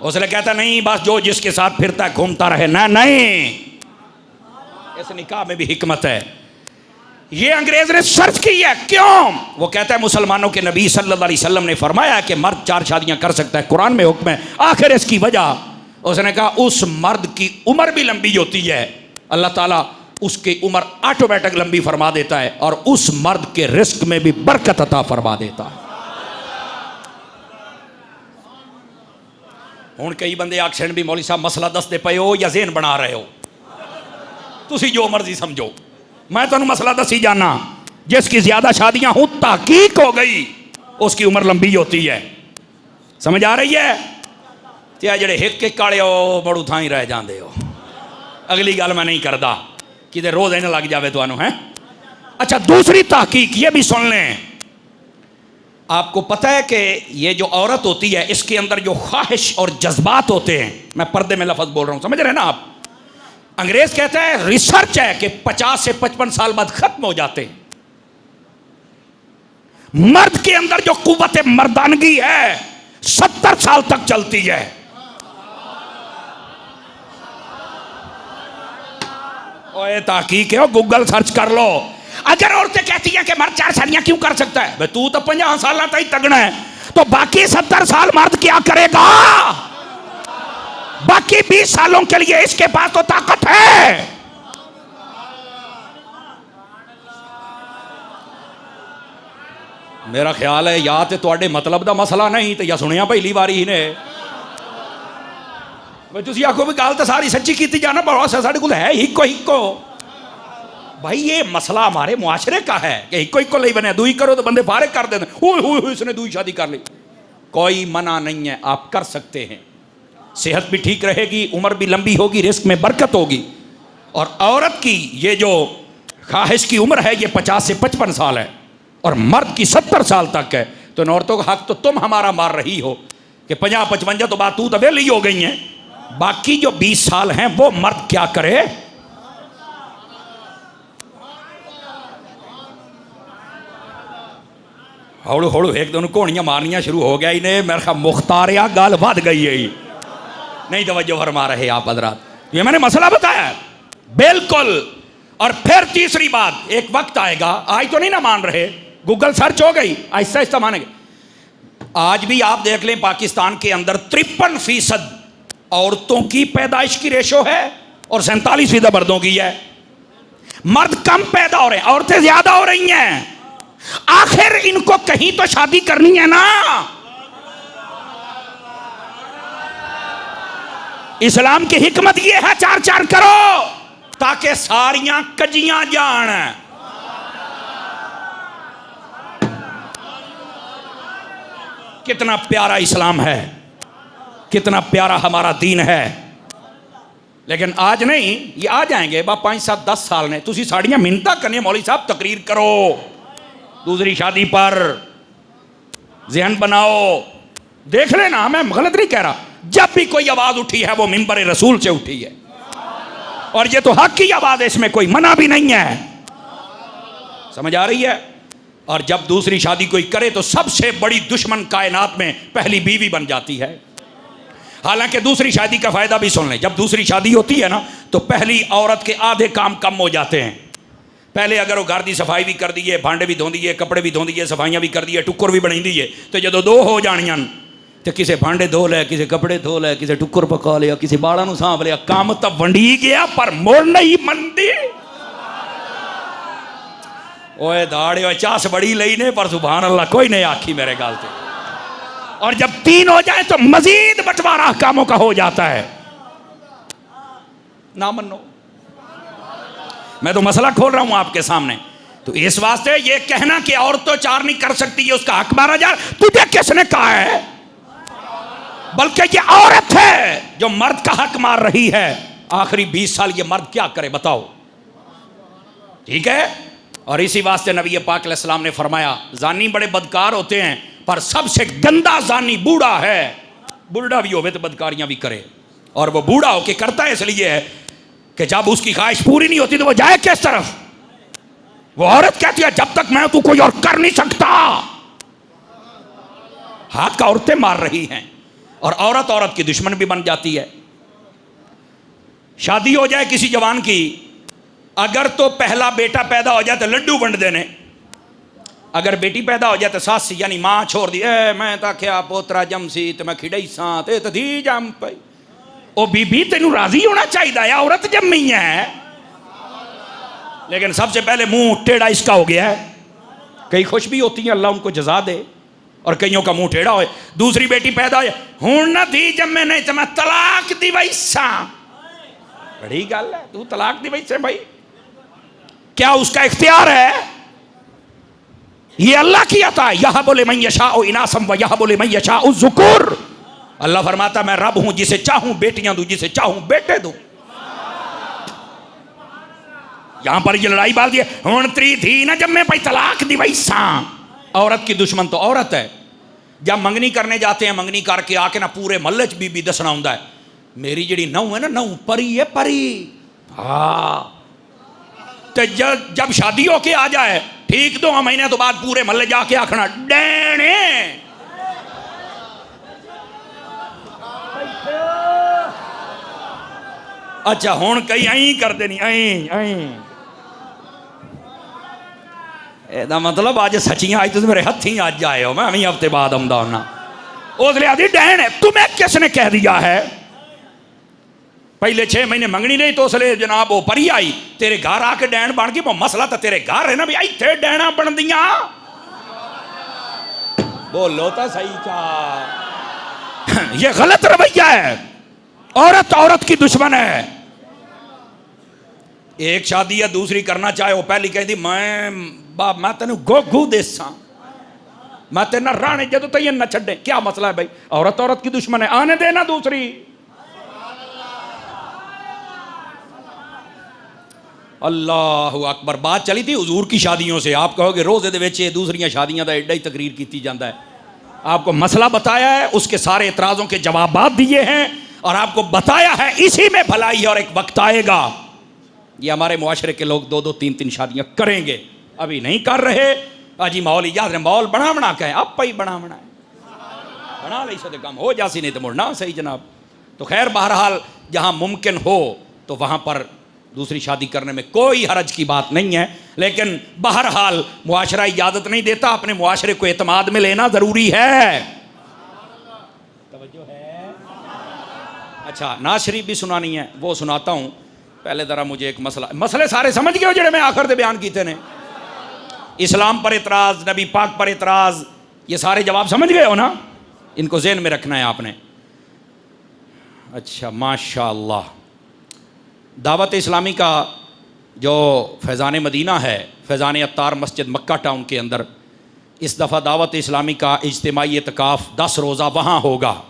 उसने कहता नहीं बस जो जिसके साथ फिरता है घूमता रहे। ना नहीं, इस निकाह में भी हिकमत है। ये अंग्रेज ने सर्च की है। क्यों? वो कहता है मुसलमानों के नबी सल्लल्लाहु अलैहि वसल्लम ने फरमाया कि मर्द 4 शादियां कर सकता है, कुरान में हुक्म है। आखिर इसकी वजह, उसने कहा उस मर्द की उम्र भी लंबी होती है, अल्लाह ताला उसकी उम्र ऑटोमेटिक लंबी फरमा देता है और उस मर्द के रिस्क में भी बरकत अता फरमा देता है। हुण कई बंदे आखन भी मौली साहब मसला दसदे पे हो या ज़हन बना रहे हो, तुसी जो मर्जी समझो, मैं तुहानू मसला दसी जाना। जिसकी ज्यादा शादियां हो ताकीक हो गई उसकी उम्र लंबी होती है। समझ आ रही है? ते आ जेड़े हिक हिक वाले हो बड़ू थां ही रह जाते हो। अगली गल मैं नहीं करता कि रोज इन लग जाए तुहानू है। अच्छा, दूसरी तहकीक ये भी सुन लें। आपको पता है कि ये जो औरत होती है इसके अंदर जो ख्वाहिश और जज्बात होते हैं, मैं पर्दे में लफ्ज बोल रहा हूं, समझ रहे हैं ना आप? अंग्रेज कहता है, रिसर्च है कि 50 से 55 साल बाद खत्म हो जाते हैं। मर्द के अंदर जो कुव्वत मर्दानगी है 70 साल तक चलती है। ओए ताकीक है, गूगल सर्च कर लो। अगर औरतें कहती हैं कि मर्द 4 शादियां क्यों कर सकता है, भाई तू तो 50 साल तक ही तगड़ा है, तो बाकी 70 साल मर्द क्या करेगा? बाकी 20 सालों के लिए इसके पास तो ताकत है। मेरा ख्याल है या तो तुहाडे मतलब दा मसला नहीं तो या सुनिया पहली बारी ने। भाई तुसी आखो भी गल तो सारी सच्ची की जाना, पर साढ़े को है हिको हिको। भाई ये मसला हमारे मुआशरे का है कि हिको हिको ले बने, दुई करो तो बंदे फारिग कर देते, इसने दुई शादी कर ली। कोई मना नहीं है, आप कर सकते हैं। सेहत भी ठीक रहेगी, उम्र भी लंबी होगी, रिस्क में बरकत होगी। और औरत की ये जो ख्वाहिश की उम्र है ये 50 से 55 साल है और मर्द की 70 साल तक है। तो इन औरतों का हक तो तुम हमारा मार रही हो कि 50-55 तो बात तू तो वेली हो गई है, बाकी जो 20 साल हैं वो मर्द क्या करे? हौलू हौलू एक दोनों घोड़ियां मारनियां शुरू हो गया इन्हें। मेरे ख्याल मुख्तारिया गाल बढ़ गई है, नहीं तवज्जो फरमा रहे आप हजरात। ये मैंने मसला बताया बिल्कुल। और फिर तीसरी बात, एक वक्त आएगा, आज तो नहीं ना मान रहे, गूगल सर्च हो गई, आहिस्ता आहिस्ता मानेंगे। आज भी आप देख लें पाकिस्तान के अंदर 53% औरतों की पैदाइश की रेशो है और 47% मर्दों की है। मर्द कम पैदा हो रहे हैं, औरतें ज्यादा हो रही हैं। आखिर इनको कहीं तो शादी करनी है ना। इस्लाम की हिकमत यह है 4-4 करो ताकि सारियां कजियां जान। कितना प्यारा इस्लाम है, कितना प्यारा हमारा दीन है। लेकिन आज नहीं, ये आ जाएंगे 5-7-10 साल ने। तुसी साड़ियां मिन्नता करने मौली साहब तकरीर करो दूसरी शादी पर, ज़हन बनाओ। देख लेना, मैं गलत नहीं कह रहा। जब भी कोई आवाज उठी है वो मिंबर रसूल से उठी है और ये तो हक की आवाज है, इसमें कोई मना भी नहीं है। समझ आ रही है? और जब दूसरी शादी कोई करे तो सबसे बड़ी दुश्मन कायनात में पहली बीवी बन जाती है। हालांकि दूसरी शादी का फायदा भी सुन लें। जब दूसरी शादी होती है ना तो पहली औरत के आधे काम कम हो जाते हैं। पहले अगर वो घर की सफाई भी कर दी है, भांडे भी धो दिए, कपड़े भी धो दिए, सफाइयां भी कर दी है, टुक्कर भी बना दी है, तो जो 2 हो जानियां तो किसी भांडे धो ले, किसी कपड़े धो ले, किसी टुक्कर पका लिया, किसी बाड़ा नूं सांभ लिया। काम तो वंडी गया पर मुड़ नहीं मनदी। ओए दाड़े चास बड़ी लई ने पर सुभान अल्लाह कोई नहीं आखी मेरे गाल से। और जब 3 हो जाए तो मजीद बंटवारा कामों का हो जाता है। ना मनो, मैं तो मसला खोल रहा हूं आपके सामने। तो इस वास्ते ये कहना कि औरत तो 4 नहीं कर सकती है उसका हक मारा जाए, तुझे किसने कहा है? बल्कि ये औरत है जो मर्द का हक मार रही है। आखिरी 20 साल ये मर्द क्या करे बताओ? ठीक है। और इसी वास्ते नबी पाक अलैहिस्सलाम ने फरमाया, जानी बड़े बदकार होते हैं पर सबसे गंदा जानी बूढ़ा है। बूढ़ा भी होवे तो बदकारियां भी करे, और वो बूढ़ा होके करता है इसलिए है कि जब उसकी ख्वाहिश पूरी नहीं होती तो वो जाए किस तरफ? वो औरत कहती है जब तक मैं तू कोई और कर नहीं सकता। हक औरतें मार रही हैं। और औरत औरत की दुश्मन भी बन जाती है। शादी हो जाए किसी जवान की, अगर तो पहला बेटा पैदा हो जाए तो लड्डू बंट देने, अगर बेटी पैदा हो जाए तो सास यानी मां छोड़ दी, मैं तो क्या पोतरा जम सी तो मैं खिड़ई सा ते तो धी जम पई। ओ बीबी तेनू राजी होना चाहिए, औरत जम्मी है। लेकिन सबसे पहले मुंह टेढ़ा इसका हो गया है। कई खुश भी होती हैं, अल्लाह उनको जजा दे, और कईयों का मुंह टेढ़ा हो। दूसरी बेटी पैदा हो, हूं ना धी जम्मे नहीं तो मैं तलाक दी वैसा। बड़ी गल है, तू तलाक दी वैसे भाई, क्या उसका इख्तियार है? ये अल्लाह की अता है। यह बोले मैं यशाउ इनासम व यह बोले मैं यशाउ ज़ुकुर। अल्लाह फरमाता मैं रब हूं, जिसे चाहूं बेटियां दूं, जिसे चाहूं बेटे दूं। यहां पर ये लड़ाई बात है, हुण त्री थी ना जब मैं भाई तलाक दी वैसा। औरत की दुश्मन तो औरत है। जब मंगनी करने जाते हैं, मंगनी करके आके ना पूरे महल्ले च बीबी दसना होंदा है, मेरी जी नहू है ना, नहू परी है परी। हाँ, तो जब शादी होके आ जाए ठीक 2 महीने तो बाद पूरे महल्ले जाके आखना डैने। अच्छा हुण कई आई कर देनी, आई एदा मतलब अज सचियां आज तुम मेरे हथी अज आए हो, मैं भी हफ्ते बाद आऊंदा होना। उसले आदि डैन है, तुम्हें किसने कह दिया है? पहले 6 महीने मंगनी नहीं तो उसले जनाब वो परी आई, तेरे घर आके डैन बन गई। वो मसला तो तेरे घर है ना भी, इत्थे डैना बन दिया। बोलो तो सही क्या। ये गलत रवैया है। औरत औरत की दुश्मन है। एक शादी या दूसरी करना चाहे, वो पहली कहती मैं तेन गोगू देसा, मैं तेना राणे जदों तक न छड़े। क्या मसला है भाई? औरत औरत की दुश्मन है, आने देना दूसरी। अल्लाहु अकबर। बात चली थी हुजूर की शादियों से। आप कहोगे रोजे दे विच दूसरियां शादियां दा एडा ही तकरीर की जाता है। आपको मसला बताया है, उसके सारे एतराज़ों के जवाब दिए हैं, और आपको बताया है इसी में भलाई है। और एक वक्त आएगा ये हमारे मुआशरे के लोग 2-2, 3-3 शादियां करेंगे। अभी नहीं कर रहे। अजी मौल इजाज ने मौल बना के आप ही बना ले सके काम हो जासी, नहीं तो मुड़ना सही जनाब। तो खैर बहरहाल जहां मुमकिन हो तो वहां पर दूसरी शादी करने में कोई हरज की बात नहीं है। लेकिन बहरहाल मुआशरा इजाजत नहीं देता, अपने मुआशरे को एतमाद में लेना जरूरी है। तवज्जो है। अच्छा नाज शरीफ भी सुनानी है, वो सुनाता हूं। पहले जरा मुझे एक मसले सारे समझ गए हो जेड़े मैं आखिर दे बयान किए ने। इस्लाम पर इतराज, नबी पाक पर इतराज, ये सारे जवाब समझ गए हो ना? इनको ज़हन में रखना है आपने। अच्छा माशाअल्लाह। दावत इस्लामी का जो फैज़ान मदीना है, फैज़ान अत्तार मस्जिद मक्का टाउन के अंदर, इस दफ़ा दावत इस्लामी का इज्तिमाई इत्काफ़ 10 रोज़ा वहाँ होगा।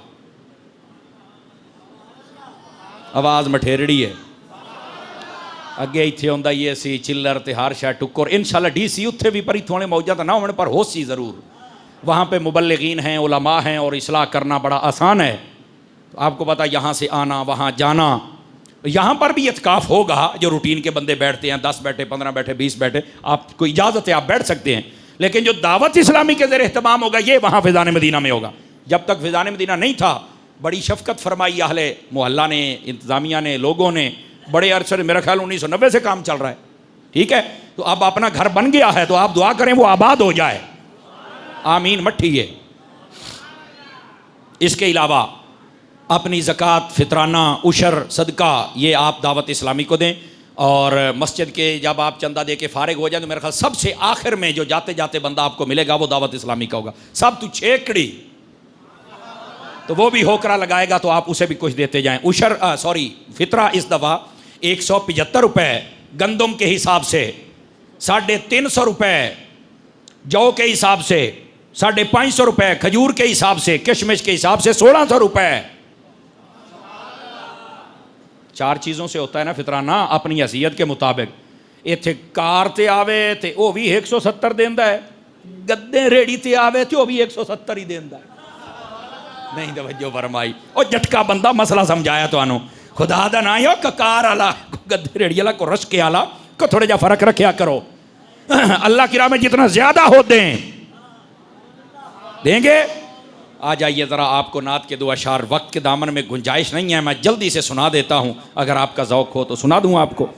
आवाज़ मठेरड़ी है। अगे इत्थे आउंदा ही सी चिल्लर ते हर शै टुक्कर। इंशाअल्लाह DC उत्थे भी, पर थोड़े मौजा तो ना होने पर हो सी ज़रूर। वहाँ पे मुबल्लिगीन हैं, उलमा हैं, और इस्लाह करना बड़ा आसान है। तो आपको पता यहाँ से आना वहाँ जाना। यहाँ पर भी इत्काफ़ होगा। जो रूटीन के बंदे बैठते हैं, 10 बैठे, 15 बैठे, 20 बैठे, आपको इजाज़त है, आप बैठ सकते हैं। लेकिन जो दावत इस्लामी के ज़रिए एहतमाम होगा ये वहाँ फैज़ान मदीना में होगा। जब तक फैज़ान मदीना नहीं था, बड़ी शफ़क़त फरमाई अहले मोहल्ला ने, इंतज़ामिया ने, लोगों ने। बड़े अरसे, मेरा ख्याल 1990 से काम चल रहा है। ठीक है, तो अब अपना घर बन गया है, तो आप दुआ करें वो आबाद हो जाए। आमीन मठिए। इसके अलावा अपनी ज़कात, फितराना, उशर, सदका ये आप दावत इस्लामी को दें। और मस्जिद के जब आप चंदा दे के फारिग हो जाए तो मेरे ख्याल सबसे आखिर में जो जाते जाते बंदा आपको मिलेगा वो दावत इस्लामी का होगा। सब तू छेकड़ी, तो वो भी होकरा लगाएगा तो आप उसे भी कुछ देते जाएं। उशर फितरा इस दफ़ा 175 रुपये गंदम के हिसाब से, 350 रुपये जौ के हिसाब से, 550 रुपये खजूर के हिसाब से, किशमिश के हिसाब से 1600 रुपये। 4 चीज़ों से होता है ना फितराना, अपनी हैसियत के मुताबिक। इत्थे कार ते आवे तो वह भी 170 देंदा है, गद्दे रेड़ी ते आवे तो वह भी 170 ही देंदा है। नहीं तवज्जो फरमाई। और झटका बंदा मसला समझाया तो खुदा दा ना हो कार आला गद्दे रेड़ी आला को रश के आला को थोड़ा जा फर्क रखा करो। अल्लाह की राह में जितना ज्यादा हो देंगे आ जाइए ज़रा, आपको नात के दो अशार, वक्त के दामन में गुंजाइश नहीं है, मैं जल्दी से सुना देता हूँ, अगर आपका ज़ौक़ हो तो सुना दूँ आपको।